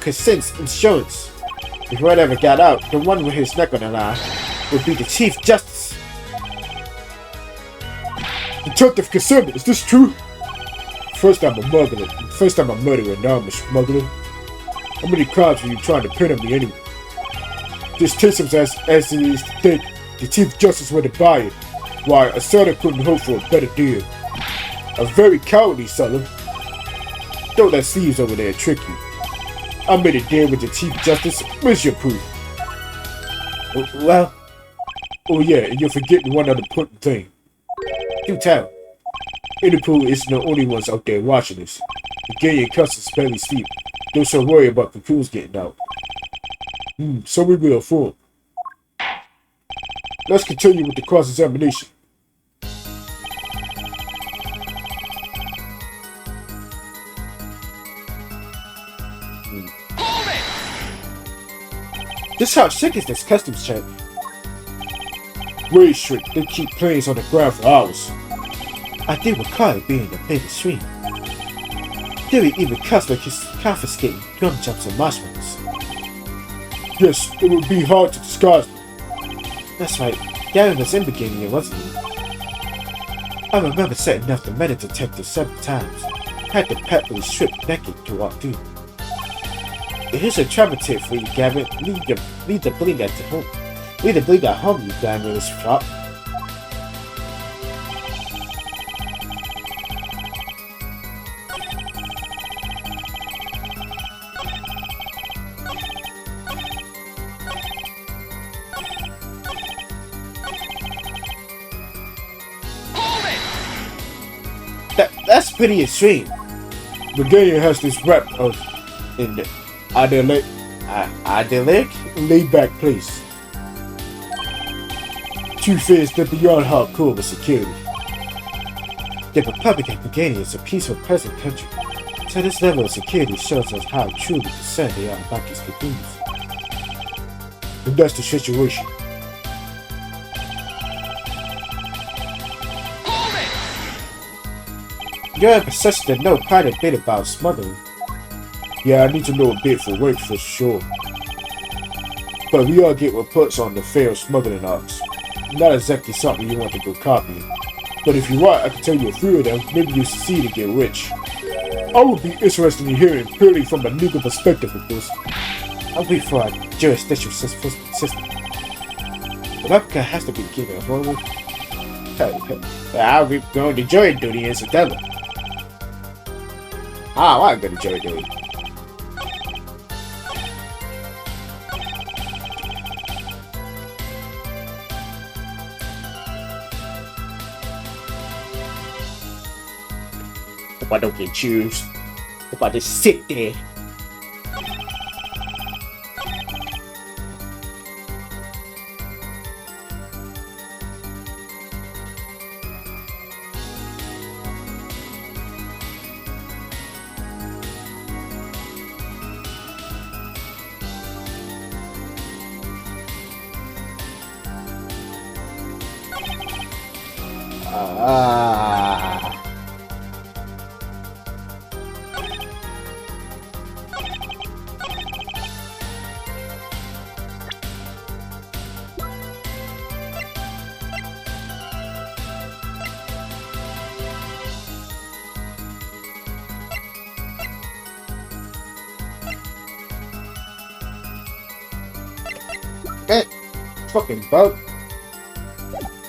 S1: Cassins' insurance. If word ever got out, the one with his neck on the line would be the Chief Justice.
S2: Detective Cassin, is this true? First I'm a murderer, now I'm a smuggler. How many crimes were you trying to pin on me anyway? This takes him as it is to think the Chief Justice were the buyer, why a seller couldn't hope for a better deal. A very cowardly seller. Don't let thieves over there trick you. I made a deal with the Chief Justice. Where's your proof?
S1: Well...
S2: Oh yeah, and you're forgetting one other important thing.
S1: Do tell.
S2: Interpol isn't the only ones out there watching us. The gang and customs barely sleep. Don't so worry about the crews getting out. So we will form. Let's continue with the cross-examination.
S1: Just how strict is this customs check?
S2: Way strict. They keep planes on the ground for hours.
S1: I do recall it being a bit extreme. They would even confiscating gum jumps and marshmallows.
S2: Yes, it would be hard to disguise.
S1: That's right, Gavin was in beginning, wasn't he? I remember setting up the metal detector several times. Had to practically strip naked to walk through. Here's a travel tip for you, Gavin. Leave the bling at home. Leave the bling at home, you glamorous shop. That's pretty extreme.
S2: Brigadier has this rep of
S1: In the
S2: idyllic, laid-back place. Truth is, they're beyond hardcore with security.
S1: The Republic of Brigadier is a peaceful, pleasant country. So this level of security shows us how truly concerned they are about these convenience.
S2: And that's the situation.
S1: You're in possession to know quite a bit about smuggling.
S2: Yeah, I need to know a bit for work for sure. But we all get reports on the failed smuggling ops. Not exactly something you want to go copying. But if you want, I can tell you a few of them. Maybe you'll succeed and get rich. I would be interested in hearing purely from a legal perspective of this.
S1: I'll wait for our jurisdictional system. Republica has to be given a horrible. I'll be going to jury duty incidentally. I'm going to jury duty. Hope I don't get choose. Hope I just sit there. Hey, fucking bug.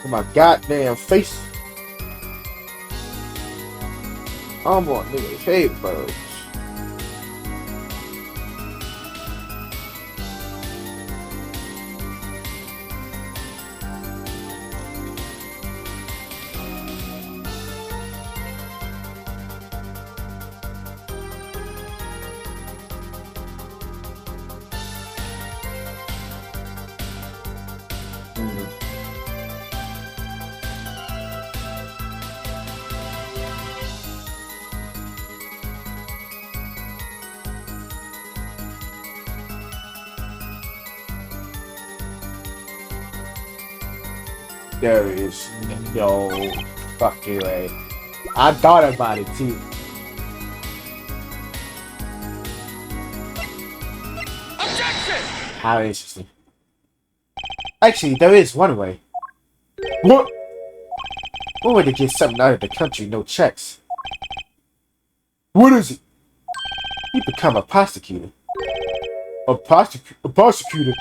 S1: In my goddamn face. I'm on niggas hate bugs. There is no fucking way. I thought about it too.
S3: Objection!
S1: How interesting. Actually, there is one way.
S2: What?
S1: One way to get something out of the country, no checks.
S2: What is it?
S1: You become a prosecutor.
S2: A prosecutor?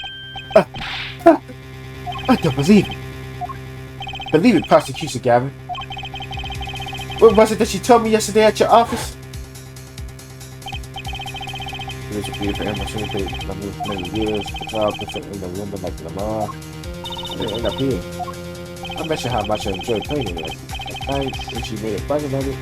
S1: I don't believe it. Believe it, prosecution, Gavin. What was it that you told me yesterday at your office? It was a beautiful emotion, but many years, the job different in the room like Lamar. And end up here. I mentioned how much I enjoyed playing it. At night, when she made a fun of it,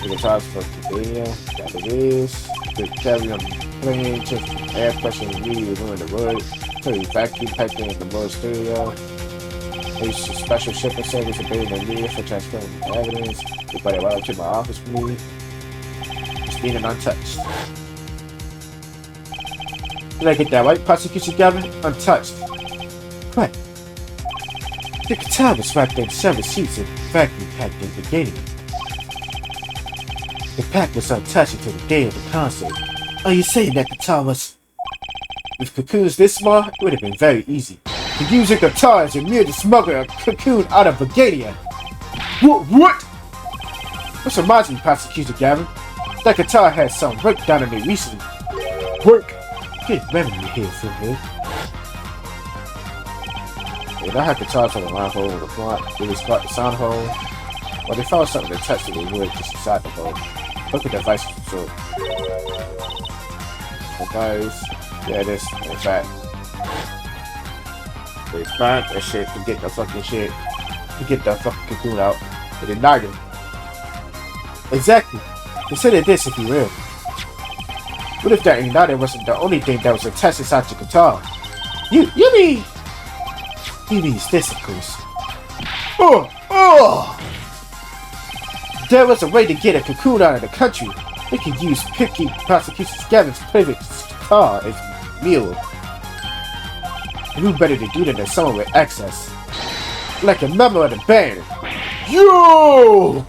S1: it was hard for Pennsylvania, that it is. The carry on playing, just air pressure and really ruin the word. Pretty vacuum packing in the more studio. A special shipping service available immediately for transferring evidence. You better right up to my office, please. Pristine and untouched. Did I get that right, Prosecution Gavin? Untouched. Correct. The guitar was wrapped in several sheets and vacuum packed in the beginning. The pack was untouched until the day of the concert. Are you saying that guitar was... With cocoons this small, it would have been very easy. To use a guitar as a means to smuggle a cocoon out of Bulgaria. What? This reminds me, Prosecutor Gavin. That guitar had some work done on it recently. Work? Good memory here, Phil. They don't have guitars on the line hole in the front. They just got the sound hole. Well, they found something to touch it with wood just inside the hole. Look at the device control. Device. Yeah, it is. In fact, they burned that shit to get the fucking shit. To get the fucking cocoon out. They denied him. Exactly. Consider this if you will. What if that igniter wasn't the only thing that was attached inside your guitar? You mean... He means this, of course. There was a way to get a cocoon out of the country. They could use picky Prosecution Gavin's private guitar as mule. And who better to do that than someone with access? Like a member of the band. Yo!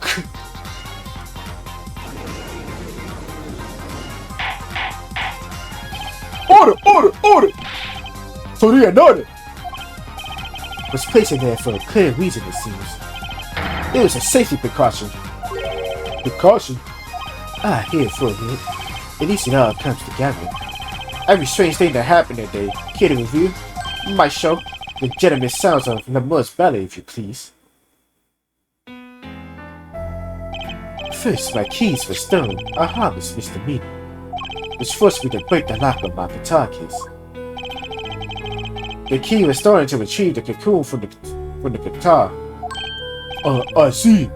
S1: Order! So they annoyed it. Was placed in there for a clear reason, it seems. It was a safety precaution. Precaution? Here for it. At least it all comes together. Every strange thing that happened that day, here to review, might show legitimate sounds of Lamour's belly, if you please. First, my keys were stolen, a harmless misdemeanor, which forced me to break the lock of my guitar case. The key was stolen to retrieve the cocoon from the guitar. I see.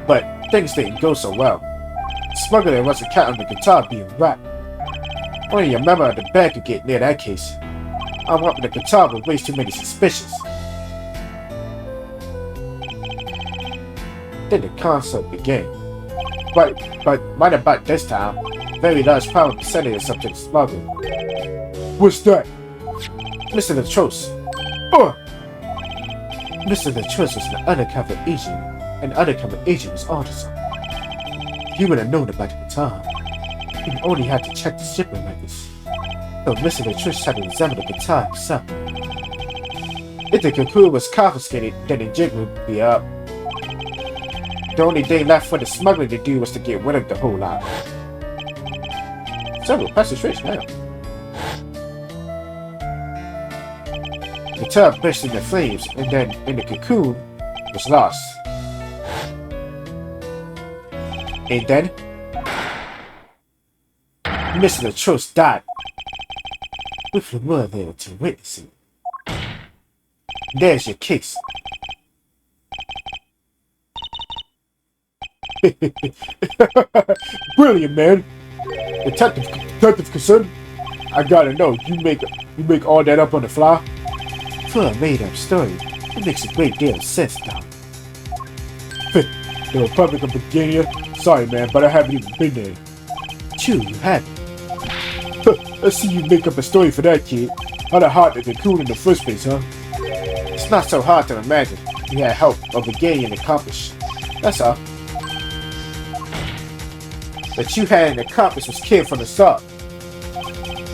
S1: But things didn't go so well. The smuggler wasn't counting the guitar being wrapped. Only a member of the band could get near that case. Unwrapping the guitar would raise too many suspicions. Then the concert began. But right about this time, very large problem presented itself to the smuggler. What's that? Mr. Latros. Mr. Latros was an undercover agent, and undercover agent was autism. He would have known about the guitar. He only had to check the shipping records. So Mr. Latros had to examine the guitar himself. If the cocoon was confiscated, then the jig would be up. The only thing left for the smuggler to do was to get rid of the whole lot. So we'll pass the switch now. The guitar burst into flames, and then in the cocoon was lost. And then Mr. Latros died, with Lamour there to witness it. There's your case. Brilliant, man. Detective concerned. I gotta know, you make all that up on the fly? For a made-up story, it makes a great deal of sense, Tom. The Republic of Bulgaria? Sorry, man, but I haven't even been there. True, you haven't. Let's see you make up a story for that, kid. How the hard the cocoon in the first place, huh? It's not so hard to imagine. You had help of Bulgarian accomplish. That's all. That you had an accomplice was killed from the start.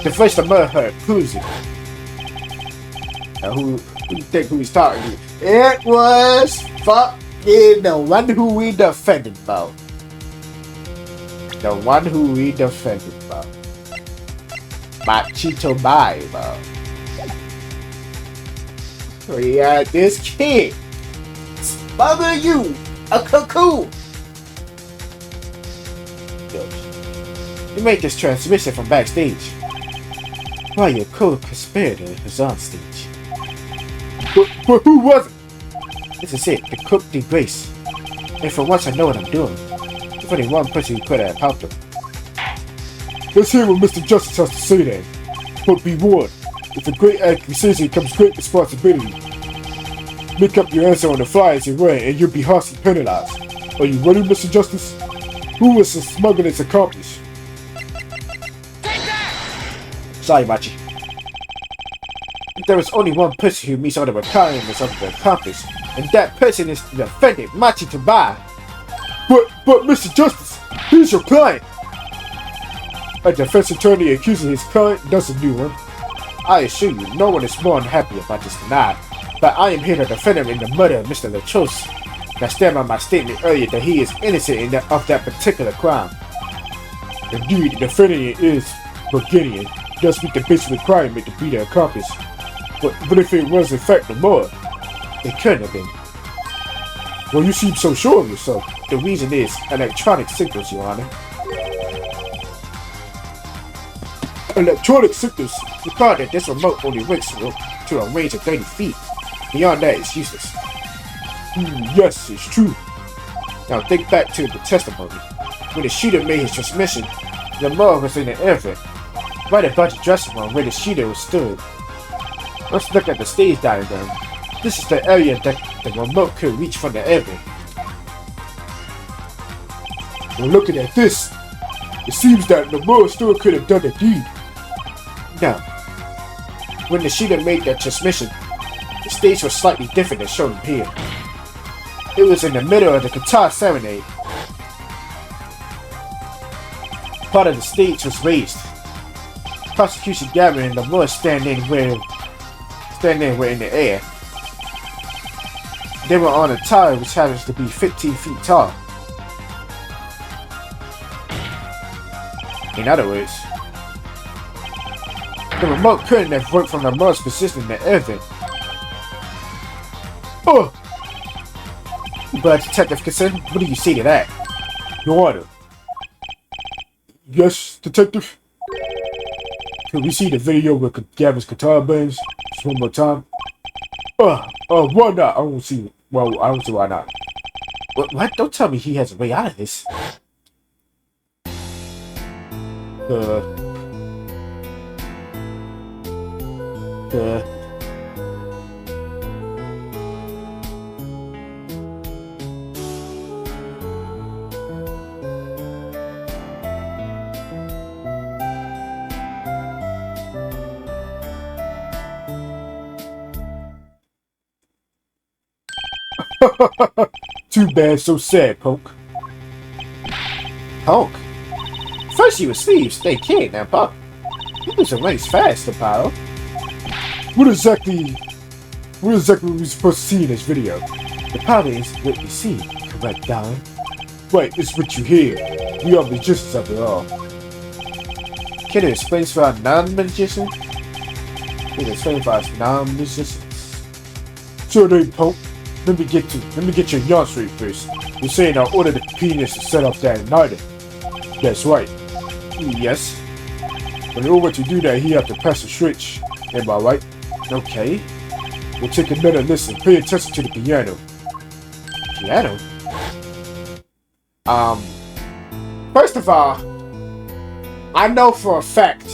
S1: The voice of Murder proves it. Now who you think who he's talking to? It was fucking the one who we defended about. The one who we defended about. Machito Bible. We had this kid smuggle you a cocoon. You make this transmission from backstage, while your co-conspirator is on stage. But who was it? This is it, the cook de grace. And for once I know what I'm doing. There's only one person who could have helped him. Let's hear what Mr. Justice has to say then. But be warned, with a great accuracy comes great responsibility.
S2: Make up your answer on the fly as you run, and you'll be harshly penalized. Are you ready, Mr. Justice? Who was the smuggler's accomplice?
S3: Take that!
S1: Sorry, Machi. If there is only one person who meets all the requirements of the accomplice, and that person is the defendant, Machi Tobai.
S2: But, Mr. Justice, he's your client. A defense attorney accusing his client doesn't do one.
S1: I assure you, no one is more unhappy about this than I, but I am here to defend him in the murder of Mr. Lachos. I stand by my statement earlier that he is innocent of that particular crime.
S2: Indeed, the defendant is Bulgarian, thus meet the basic requirement to be the accomplice. But if it was in fact Lamar,
S1: it couldn't have been.
S2: Well, you seem so sure of yourself.
S1: The reason is electronic signals, Your Honor.
S2: Electronic signals?
S1: Recall that this remote only works to a range of 30 feet. Beyond that, it's useless.
S2: Yes, it's true.
S1: Now think back to the testimony. When the shooter made his transmission, Lamar was in the air vent, right above the dressing room where the shooter was stood. Let's look at the stage diagram. This is the area that the remote could reach from the air vent.
S2: Well, looking at this, it seems that Lamar still could have done the deed.
S1: Now, when the shooter made that transmission, the stage was slightly different than shown here. It was in the middle of the guitar serenade. Part of the stage was raised. Prosecution gathered and Lamar standing were in the air. They were on a tower which happens to be 15 feet tall. In other words, the remote couldn't have worked from Lamar's position in the air vent.
S2: Oh!
S1: But Detective Kissin, what do you say to that?
S2: Your Honor. Yes, Detective? Can we see the video with Gavin's guitar bands just one more time? Why not? I don't see why not.
S1: What? Don't tell me he has a way out of this.
S2: Too bad, so sad, Punk.
S1: Punk? First you were Steve's, they kid, now Punk. He was a race fast, Apollo.
S2: What exactly were we supposed to see in this video?
S1: The problem is what you see, correct, darling?
S2: Right, it's what you hear. We are magicians after all.
S1: Can you explain for our non-magician? Can you explain for us non-magicians?
S2: Sure thing, Punk. Let me get your yarn straight first. You're saying I ordered the penis to set off that igniter. That's right.
S1: Yes.
S2: But in order to do that, he have to press a switch. Am I right?
S1: Okay.
S2: We'll take another listen. Pay attention to the piano.
S1: Piano? First of all, I know for a fact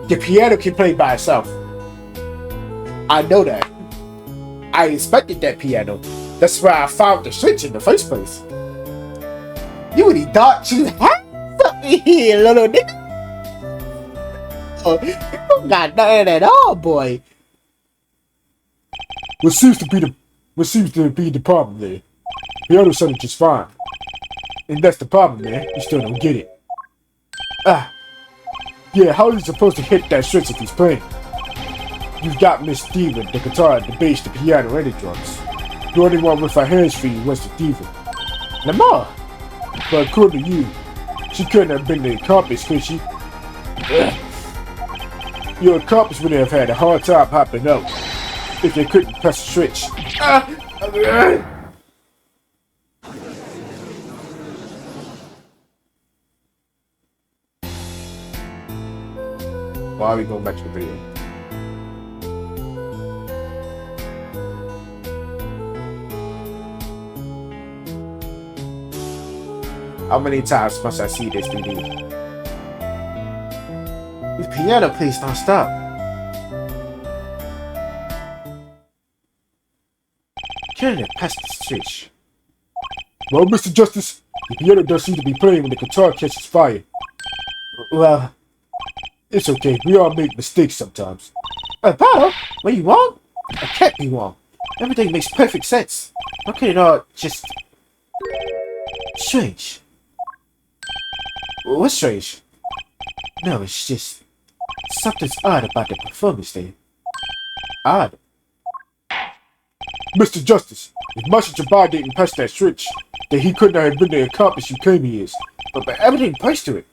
S1: the piano can play by itself. I know that. I inspected that piano. That's why I found the switch in the first place. You would thought you had something here, little nigga. Oh, you don't got nothing at all, boy.
S2: What seems to be the problem there? Piano sounded just fine. And that's the problem, man. You still don't get it. Yeah, how is he supposed to hit that switch if he's playing? You've got Miss Diva, the guitar, the bass, the piano, and the drums. The only one with her hands free was the Diva.
S1: Lamar!
S2: But according to you, she couldn't have been the accomplice, could she? Your accomplice would have had a hard time hopping out if they couldn't press the switch.
S1: Why are we going back to the video? How many times must I see this DVD? The piano plays non-stop. Can it pass the switch?
S2: Well, Mr. Justice, the piano does seem to be playing when the guitar catches fire.
S1: Well,
S2: It's okay, we all make mistakes sometimes.
S1: Apollo, were you wrong? I can't be wrong. Everything makes perfect sense. How can it all just... strange? What's strange? No, it's just... something's odd about the performance there. Odd?
S2: Mr. Justice, if Masha Jabai didn't pass that switch, then he couldn't have been the accomplice you claim he is.
S1: But everything points to it.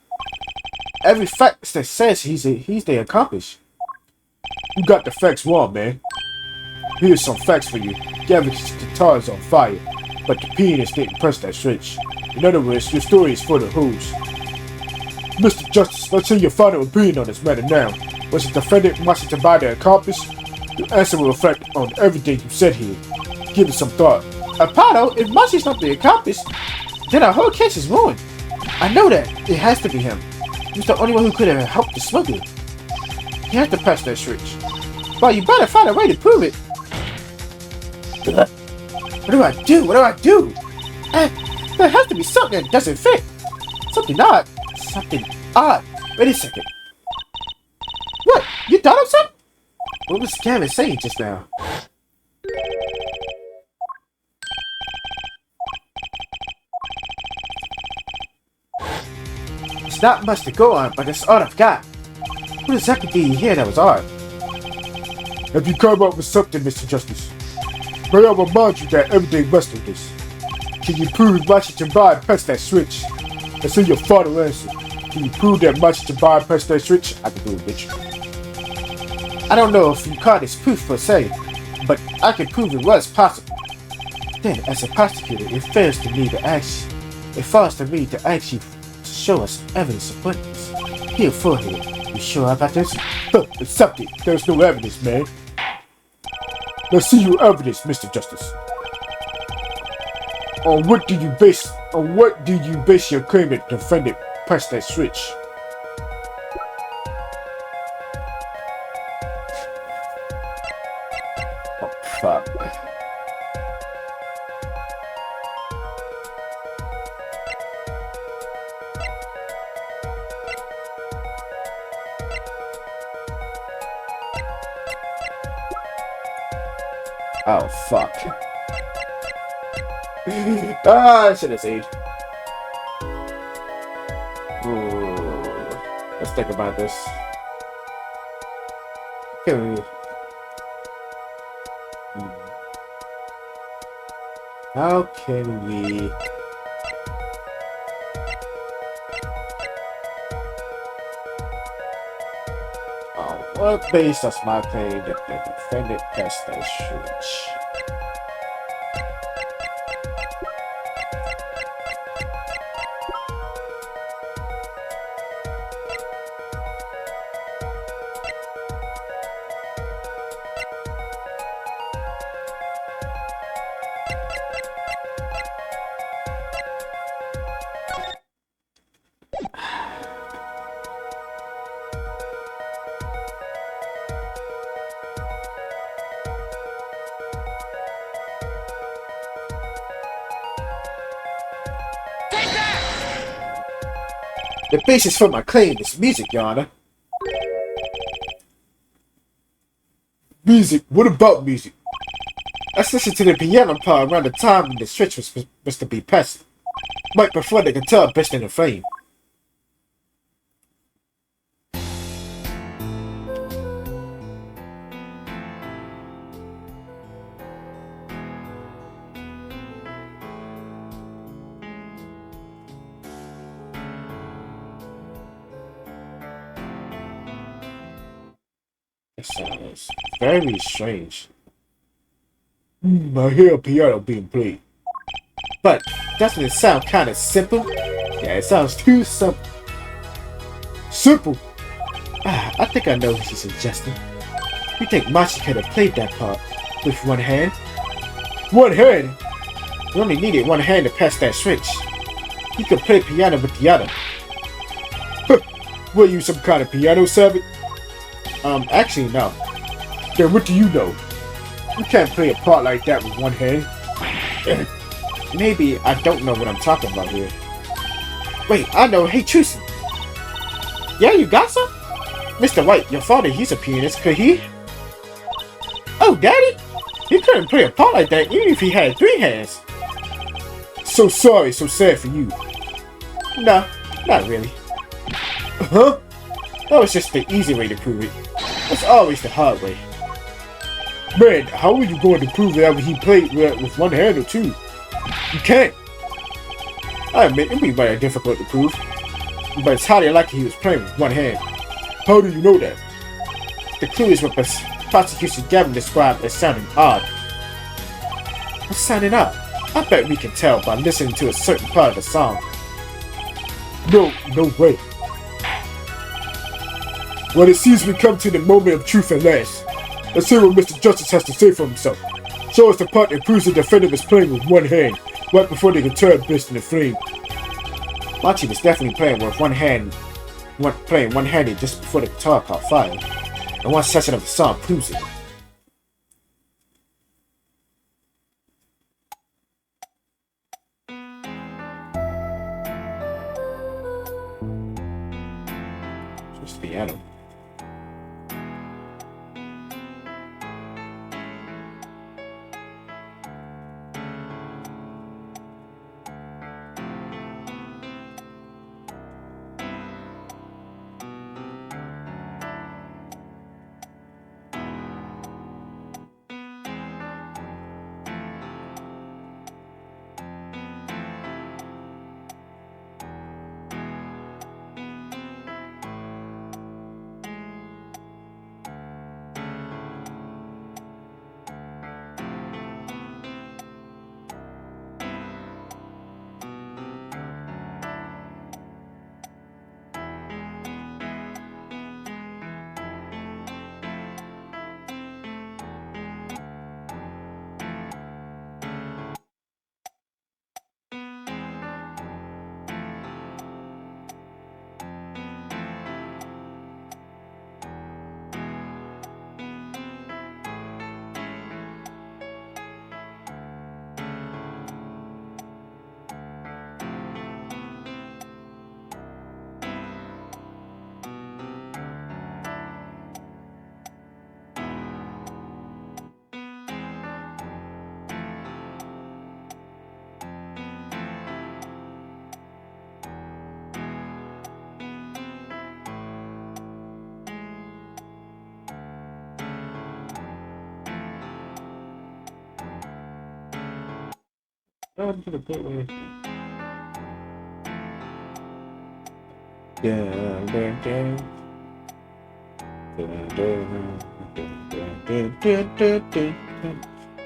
S1: Every fact that says he's the accomplice.
S2: You got the facts wrong, man. Here's some facts for you. Gavin's guitar is on fire, but the pianist didn't press that switch. In other words, your story is full of holes. Mr. Justice, let's hear your final opinion on this matter now. Was the defendant Masha Jabai the accomplice? Your answer will reflect on everything you said here. Give it some thought.
S1: Apollo, if Mashi's not the accomplice, then our whole case is ruined. I know that. It has to be him. He's the only one who could have helped the smuggler. He has to press that switch. But you better find a way to prove it. What do I do? What do I do? There has to be something that doesn't fit. Something odd. Something odd. Wait a second. What? You thought of something? What was Gavin saying just now? It's not much to go on, but it's all I've got. What exactly did you hear that was odd?
S2: Have you come up with something, Mr. Justice? May I remind you that everything rests on this. Can you prove Masha Jabai pressed that switch? Let's hear your final answer. Can you prove that Masha Jabai pressed that switch? I can do it, bitch.
S1: I don't know if you call this proof per se, but I can prove it was possible. Then, as a prosecutor, it falls to me to ask you to show us evidence of witness. Here, forehead. You sure about this?
S2: It's something. There's no evidence, man. Let's see your evidence, Mr. Justice. On what do you base your claim that the defendant pressed that switch?
S1: Oh, fuck. Oh, fuck. I should have saved. Ooh. Let's think about this. Can we... How can we... What base does my claim that the defendant pressed that switch? The basis for my claim is music, Your Honor.
S2: Music? What about music?
S1: Let's listen to the piano part around the time when the switch was to be pressed. Right before the guitar burst into flame. It sounds very strange.
S2: I hear a piano being played.
S1: But doesn't it sound kind of simple? Yeah, it sounds too simple.
S2: Simple?
S1: I think I know what she's suggesting. You think Machi could have played that part with one hand?
S2: One hand?
S1: You only needed one hand to press that switch. He could play piano with the other.
S2: Were you some kind of piano savant?
S1: Actually, no.
S2: Then what do you know? You can't play a part like that with one hand.
S1: Maybe I don't know what I'm talking about here. Wait, I know. Hey, Trucy. Yeah, you got some? Mr. White, your father, he's a pianist. Could he? Oh, Daddy? He couldn't play a part like that even if he had 3 hands.
S2: So sorry, so sad for you.
S1: No, not really.
S2: Huh?
S1: That was just the easy way to prove it. It's always the hard way.
S2: Man, how are you going to prove that he played with one hand or 2? You can't.
S1: I admit, it'd be very difficult to prove. But it's highly likely he was playing with one hand.
S2: How do you know that?
S1: The clue is what prosecution Gavin described as sounding odd. What's sounding odd? I bet we can tell by listening to a certain part of the song.
S2: No way. Well, it seems we come to the moment of truth at last. Let's hear what Mr. Justice has to say for himself. Show us the part that proves the defendant was playing with one hand, right before the guitar burst into flame.
S1: Machi was definitely playing with one hand, playing one-handed just before the guitar caught fire. And one section of the song proves it. Just piano.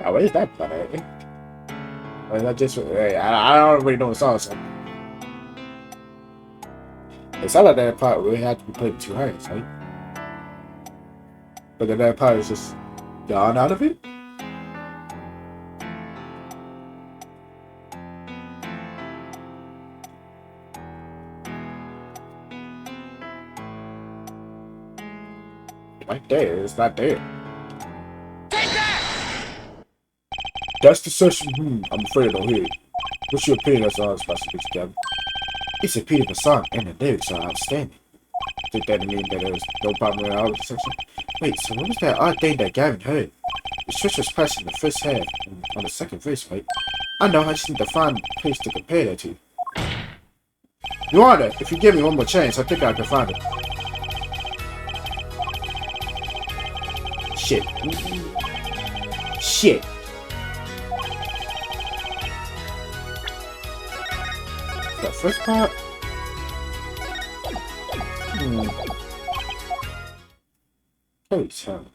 S1: Oh, where's that part at? Or is that just I don't really know the song, so it's not like that part where it had to be played with 2 hands, right? But then that part is just gone out of it. Right there, it's not there.
S3: Take that!
S2: That's the session. I'm afraid I don't hear it. What's your opinion on songs by Speech Gavin?
S1: It's a beautiful song and the lyrics are outstanding. Did that mean that there was no problem at all with the section? Wait, so what was that odd thing that Gavin heard? The stretch was pressed in the first half and on the second verse, right? I know, I just need to find a place to compare that to. Your Honor, if you give me one more chance, I think I can find it. Shit. Shit. The first part? Holy hell.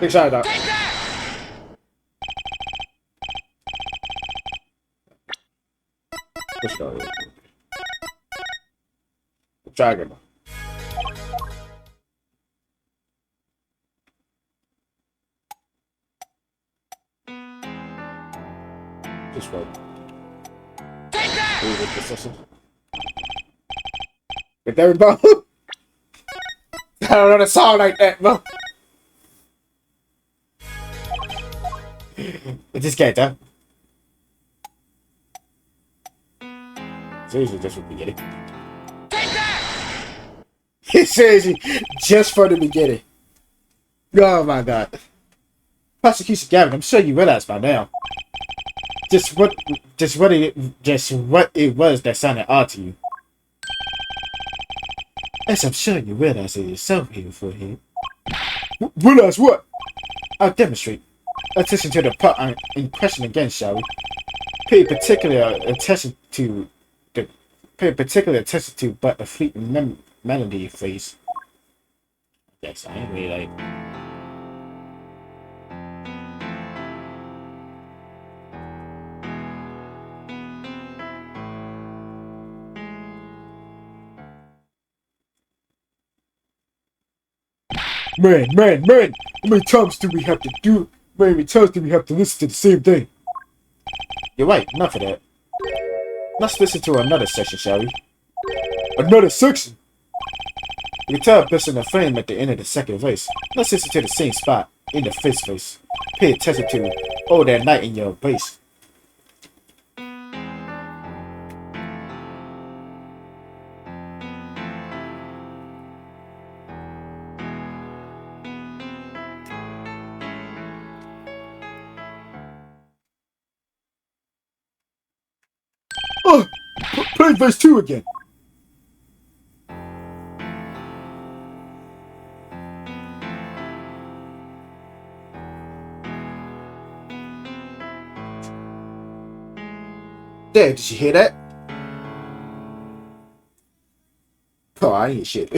S1: Big shout out.
S3: Take that!
S1: Push it out. Try again. Just roll.
S3: Take that!
S1: Move with precision. Get there, bro. I don't know the song like that, bro. Just get that. Seriously, just for the beginning.
S3: Take that!
S1: Seriously, just for the beginning. Oh my god. Prosecution Gavin, I'm sure you realize by now. Just what it was that sounded odd to you. As I'm sure you realize it yourself here for him.
S2: Realize what?
S1: I'll demonstrate. Attention to the part in question again, shall we? Pay particular attention to but the fleeting melody phrase. Yes, I ain't really like.
S2: Man, how many times do we have to do? How many times do we have to listen to the same thing?
S1: You're right, enough of that. Let's listen to another section, shall we?
S2: Another section?
S1: The guitar bursts in a frame at the end of the second verse. Let's listen to the same spot in the fifth verse. Pay attention to "Oh That Night in Your Bass."
S2: Play verse 2 again.
S1: There, did you hear that? Oh, I ain't shit.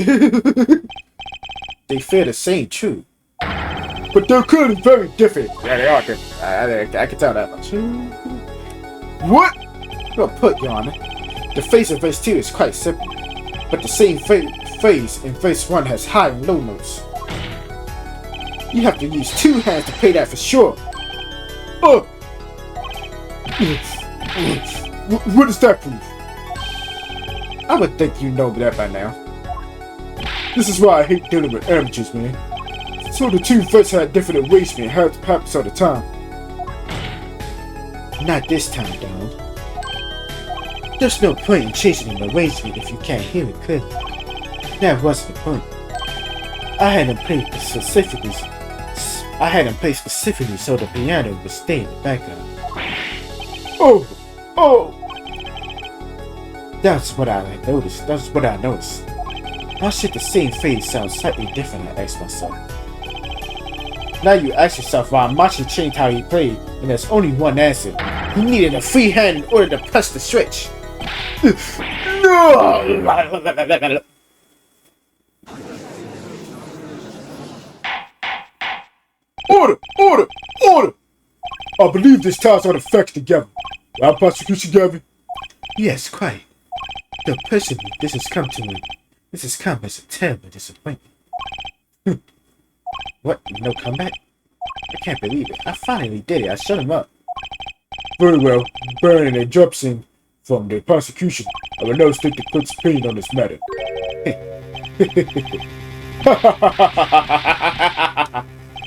S1: They feel the same too.
S2: But they're clearly very different.
S1: Yeah, they are different. I can tell that much.
S2: What?
S1: Well put, Your Honor. The phrase in verse 2 is quite simple, but the same phrase in verse 1 has high and low notes. You have to use two hands to play that for sure.
S2: Oh! What does that prove?
S1: I would think you know that by now.
S2: This is why I hate dealing with amateurs, man. So the two verses had different arrangements happens all the time.
S1: Not this time, Donald. There's no point in chasing an arrangement if you can't hear it clearly. That wasn't the point. I had him play specifically so the piano would stay in the background.
S2: Oh!
S1: That's what I noticed. Why should the same phrase sound slightly different? I asked myself. Now you ask yourself why Machi changed how he played, and there's only one answer. He needed a free hand in order to press the switch.
S2: No! Order! I believe this ties all the facts together. Right, Prosecution Gavin?
S1: Yes, quite. Though personally, this has come as a terrible disappointment. What? No comeback? I can't believe it. I finally did it. I shut him up.
S2: Very well. Burning and drops in from the prosecution. I will now state the court's opinion on this matter.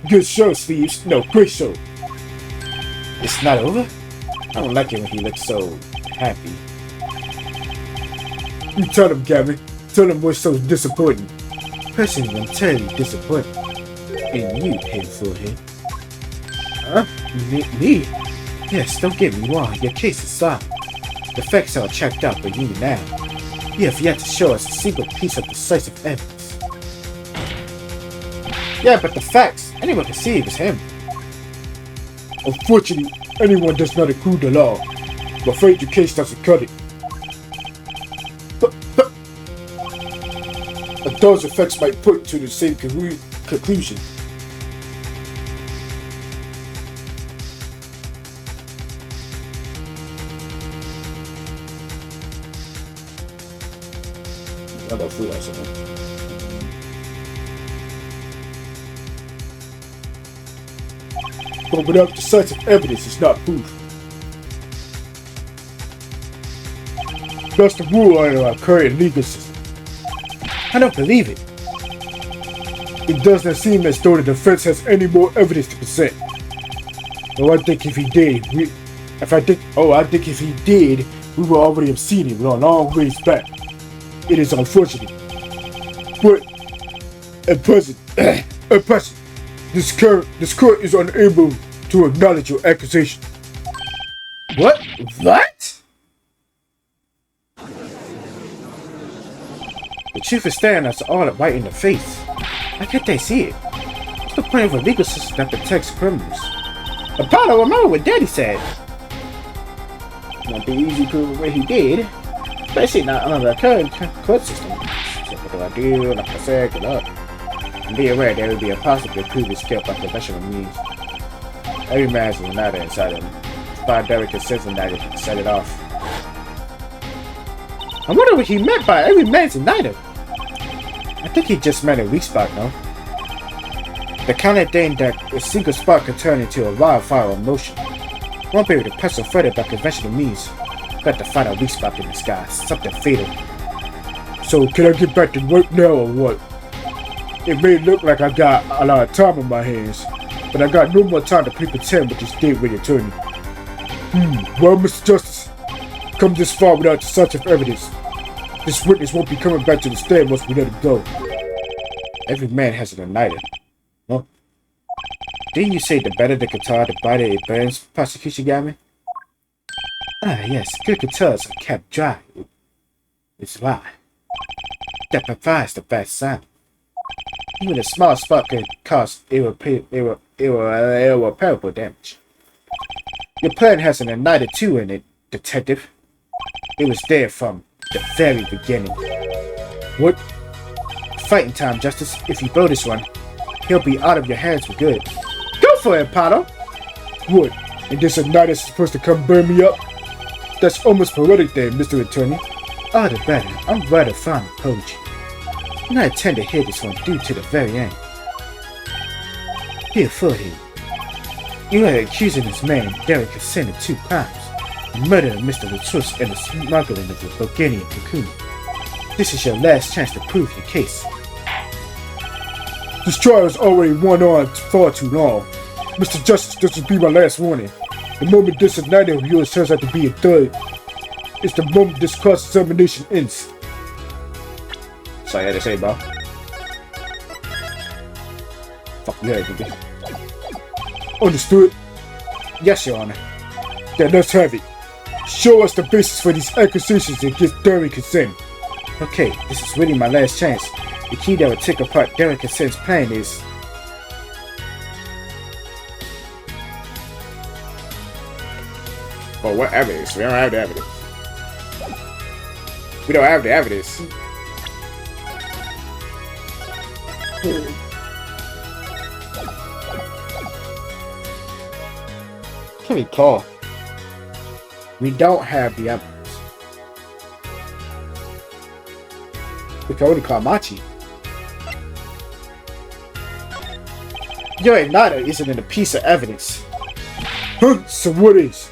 S2: Good show, Sleeves. No, great show.
S1: It's not over? I don't like it when he looks so happy.
S2: You tell him, Gavin. Tell him what's so disappointing.
S1: Personally, I'm terribly disappointed in you, Headforehead. Huh? Me? Yes, don't get me wrong. Your case is solid. The facts are checked out for you now. You have yet to show us a single piece of decisive evidence. Yeah, but the facts. Anyone can see it was him.
S2: Unfortunately, anyone does not include the law. I'm afraid your case doesn't cut it. And those effects might point to the same conclusion.
S1: food or something.
S2: But without decisive evidence, it's not proof. That's the rule under our current legal system.
S1: I don't believe it.
S2: It doesn't seem as though the defense has any more evidence to present. Though I think if he did, I think if he did, we would already have seen him a long ways back. It is unfortunate. But at present, this court is unable to acknowledge your accusation.
S1: What? What? The truth is staring us all right in the face. How can't they see it? What's the point of a legal system that protects criminals? Apollo, remember what Daddy said. It won't be easy proving what he did, especially not under the current court system. So what do I do? Like I said, good luck. And be aware that it would be impossible to prove his guilt by conventional means. Every man has a nada inside him. By Derek consents and that he can set it off. I wonder what he meant by every man's a nada. I think he just meant a weak spot, no? The kind of thing that a single spark can turn into a wildfire of emotion. Won't be able to press or further by conventional means. Got to find a weak spot in the sky, something fatal.
S2: So can I get back to work now or what? It may look like I got a lot of time on my hands, but I got no more time to play pretend with this date with the attorney. Well, Mr. Justice, come this far without decisive evidence. This witness won't be coming back to the stand once we let him go.
S1: Every man has an ignited. Huh? Didn't you say the better the guitar, the brighter it burns? Prosecution got me? Ah, yes, good guitars are kept dry. It's why. That provides the best sound. Even a small spark can cause irreparable damage. Your plan has an ignited too in it, detective. It was there from the very beginning.
S2: What?
S1: Fighting time, Justice. If you blow this one, he'll be out of your hands for good. Go for it, Pato!
S2: What? And this igniter is supposed to come burn me up? That's almost poetic then, Mr. Attorney.
S1: All the better. I'm rather fond of poetry. And I intend to hear this one through to the very end. Here, Footy. You are accusing this man, Derek, of sin of 2 crimes. The murder of Mr. Latrus and the smuggling of the Bulgarian cocoon. This is your last chance to prove your case.
S2: This trial has already went on far too long. Mr. Justice, this will be my last warning. The moment this igniter of yours turns out to be a dud, it's the moment this cross-examination ends.
S1: Sorry, I had to say, bro. Fuck you, nigga.
S2: Understood?
S1: Yes, Your Honor.
S2: Then let's have it. Show us the basis for these accusations against Derek Consent.
S1: Okay, this is really my last chance. The key that would take apart Derek Consent's plan is... Well, what evidence? We don't have the evidence. We don't have the evidence. Can we call? We don't have the evidence. We can only call Machi. Your igniter isn't in a piece of evidence.
S2: Huh? So what is?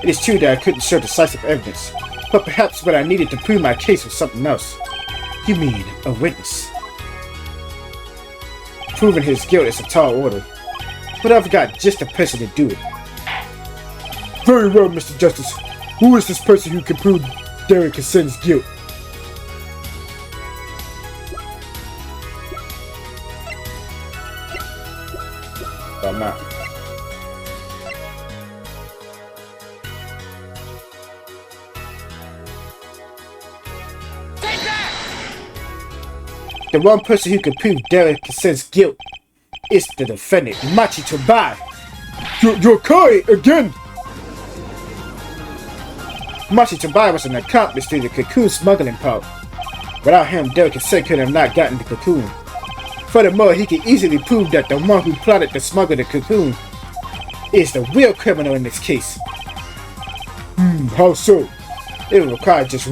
S1: It is true that I couldn't show decisive evidence, but perhaps what I needed to prove my case was something else. You mean a witness? Proving his guilt is a tall order, but I've got just the person to do it.
S2: Very well, Mr. Justice. Who is this person who can prove Derek Consent's guilt?
S1: I'm not.
S3: Take that!
S1: The one person who can prove Derek Consent's guilt is the defendant, Machi Tobai.
S2: You're Kai again!
S1: Machi Tobai was an accomplice to the cocoon smuggling part. Without him, Derek Consent could have not gotten the cocoon. Furthermore, he can easily prove that the one who plotted to smuggle the cocoon is the real criminal in this case.
S2: How so?
S1: It would require just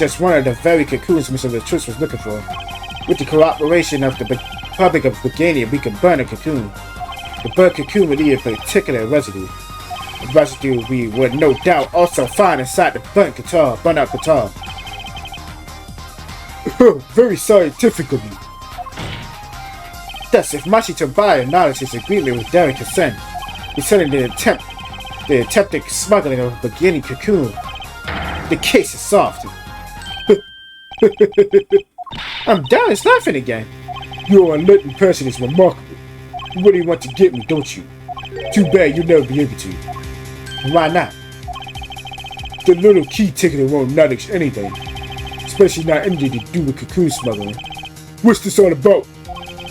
S1: just one of the very cocoons Mr. Latrus was looking for. With the cooperation of the Republic of Bulgaria, we can burn a cocoon. The burnt cocoon would leave a particular residue. A residue we would no doubt also find inside the burnt out guitar.
S2: Very scientific of you.
S1: Thus, if Machi Tobias acknowledges agreement with Derek consent, concerning the attempted smuggling of a beginning cocoon, the case is solved. I'm down, it's laughing again.
S2: Your unlettered person is remarkable. You really want to get me, don't you? Too bad you'll never be able to.
S1: Why not?
S2: The little key ticket won't knowledge anything. Especially not anything to do with cocoon smuggling. What's this all about?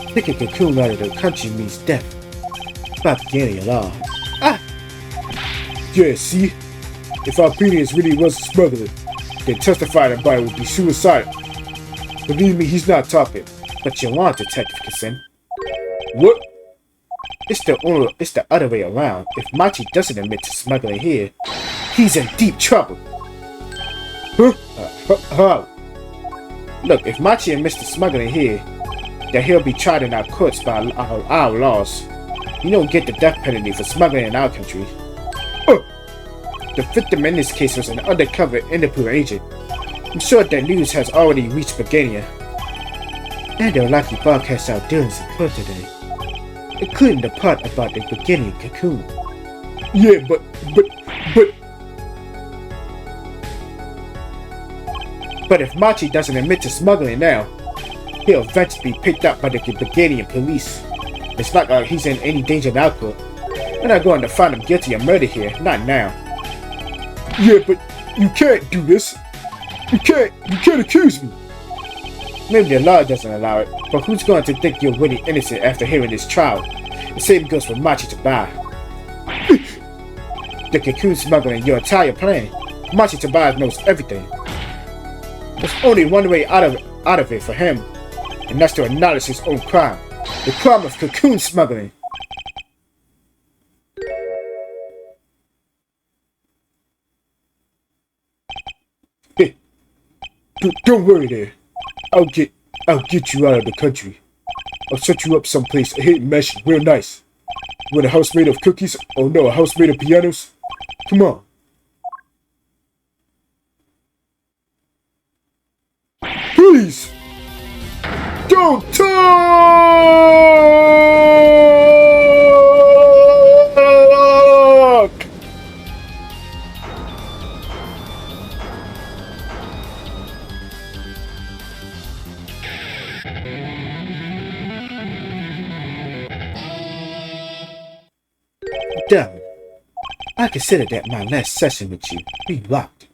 S1: Taking a cocoon out of the country means death. About beginning law. Ah!
S2: Yeah, see? If Alpenius really was a smuggler, then testifying about it would be suicidal. Believe me, he's not talking.
S1: But you want Detective Consent.
S2: What?
S1: It's the other way around. If Machi doesn't admit to smuggling here, he's in deep trouble.
S2: Huh? How?
S1: Look, if Machi admits to smuggling here, then he'll be tried in our courts by our laws. You don't get the death penalty for smuggling in our country. The victim in this case was an undercover Interpol agent. I'm sure that news has already reached Bulgaria. And they'll likely broadcast our dealings in court today, including the part about the beginning cocoon.
S2: Yeah, but...
S1: But if Machi doesn't admit to smuggling now, he'll eventually be picked up by the Bulgarian police. It's not like he's in any danger in our court. We're not going to find him guilty of murder here, not now.
S2: Yeah, but you can't do this. You can't accuse me.
S1: Maybe the law doesn't allow it, but who's going to think you're really innocent after hearing this trial? The same goes for Machi Tobias. The cocoon smuggling, your entire plan. Machi Tobias knows everything. There's only one way out of it for him, and that's to acknowledge his own crime. The crime of cocoon smuggling.
S2: Hey, don't worry there. I'll get you out of the country. I'll set you up someplace, a hidden mansion, real nice. You want a house made of cookies? Oh no, a house made of pianos? Come on. Please! Don't talk!
S1: Damn it. I consider that my last session with you. We rocked.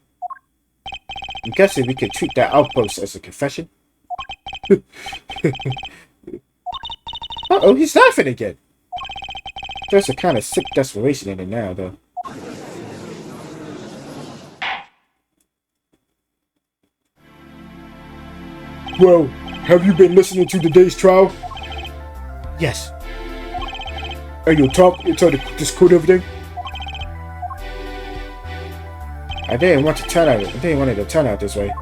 S1: I'm guessing we could treat that outpost as a confession. Uh-oh, he's laughing again. There's a kind of sick desperation in it now, though.
S2: Well, have you been listening to today's trial?
S1: Yes.
S2: And you'll discode everything?
S1: I didn't want it to turn out this way,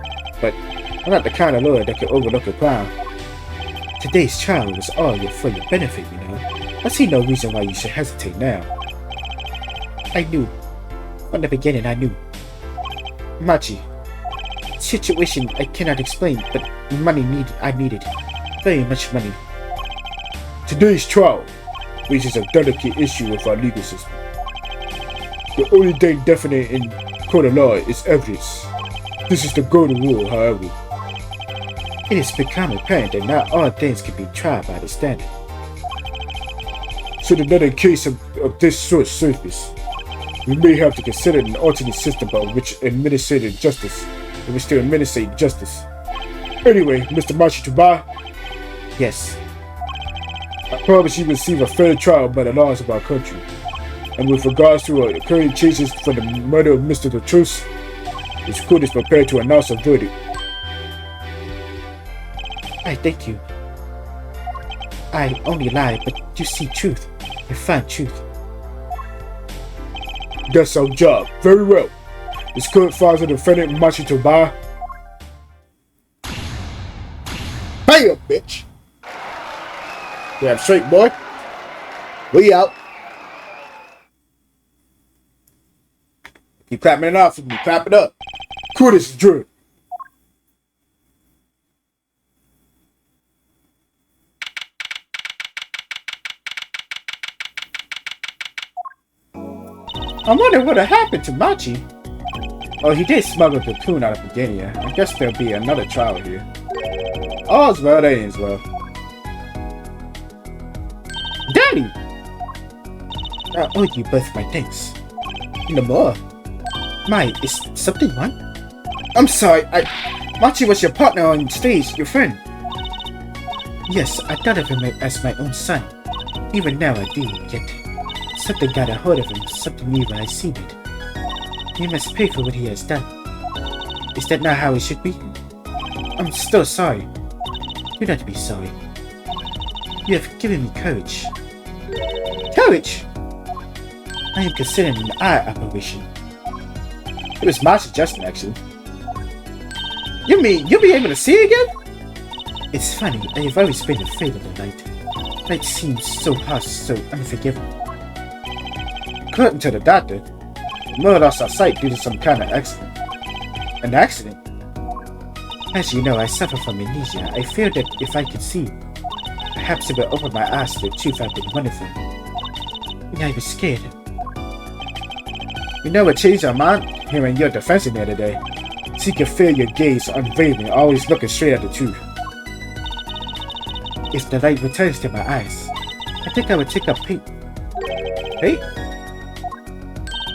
S1: but I'm not the kind of lawyer that can overlook a crime. Today's trial was all for your benefit, you know. I see no reason why you should hesitate now. I knew. From the beginning, I knew. Machi. Situation I cannot explain, but I needed. Very much money.
S2: Today's trial raises a delicate issue with our legal system. The only thing definite in court of law is evidence. This is the golden rule, however.
S1: It has become apparent that not all things can be tried by the standard.
S2: Should another case of this sort surface, we may have to consider an alternate system by which to administer justice. Anyway, Mr. Machi Tobias?
S1: Yes.
S2: I promise you will receive a fair trial by the laws of our country. And with regards to occurring changes for the murder of Mr. Latrus, this court is prepared to announce a verdict.
S1: I thank you. I only lie, but you see truth. You find truth.
S2: That's our job. Very well. This court finds the defendant Machi Tobias. Bam, bitch. Damn straight, boy. We out. Keep clapping it off. You clap it up. Cool this drip.
S1: I wonder what happened to Machi. Oh, he did smuggle the cocoon out of Virginia. I guess there'll be another trial here. All's well that ends well. Daddy! I owe you both my thanks. No more. Is something wrong? I'm sorry, Machi was your partner on stage, your friend. Yes, I thought of him as my own son. Even now I do, yet something got a hold of him, something evil, I seen it. He must pay for what he has done. Is that not how it should be? I'm still sorry. Do not be sorry. You have given me courage. Courage? I am considering an eye operation. It was my suggestion, actually. You mean you'll be able to see again? It's funny, I have always been afraid of the light. Light seems so harsh, so unforgiving. According to the doctor, the mother lost her sight due to some kind of accident. An accident? As you know, I suffer from amnesia. I fear that if I could see, perhaps it would open my eyes to the truth I've been running from. And I was scared. You know what changed our mind? Hearing your defense in there today. So you can feel your gaze unwavering, always looking straight at the truth. If the light returns to my eyes, I think I would take up paint. Paint?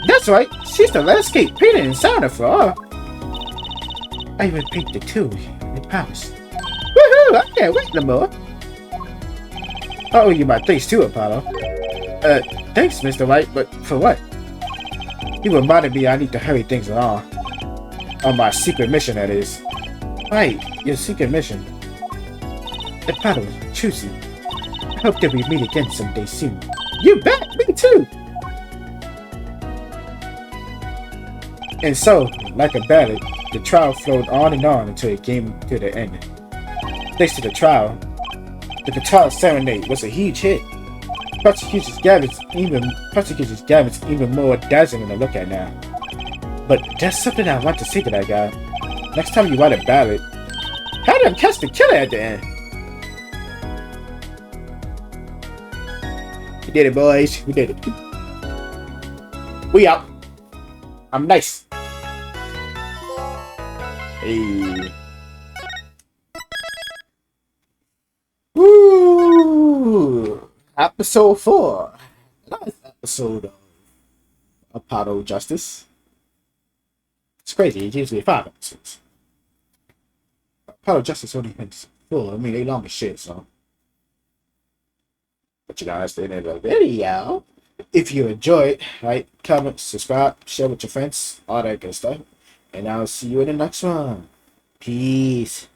S1: That's right, she's the landscape painter and designer for all. I would paint the two in Paris. Woohoo! I can't wait no more. I owe you my thanks too, Apollo. Thanks, Mr. White, but for what? You reminded me I need to hurry things along. On my secret mission, that is. Right, your secret mission. Apollo, Trucy, I hope that we meet again someday soon. You bet! Me too! And so, like a ballad, the trial flowed on and on until it came to the end. Thanks to the trial, the guitar serenade was a huge hit. Prosecution's Gavin's even more dazzling to look at now. But there's something I want to say to that guy. Next time you write a ballad, have them catch the killer at the end. We did it, boys. We did it. We out. I'm nice. Hey. Woo! Episode 4. Nice episode of Apollo Justice. It's crazy. It's usually 5 episodes. Apollo Justice only been 4. I mean, they long as shit, so. But you guys, at the end of the video. If you enjoy it, like, comment, subscribe, share with your friends, all that good stuff. And I'll see you in the next one. Peace.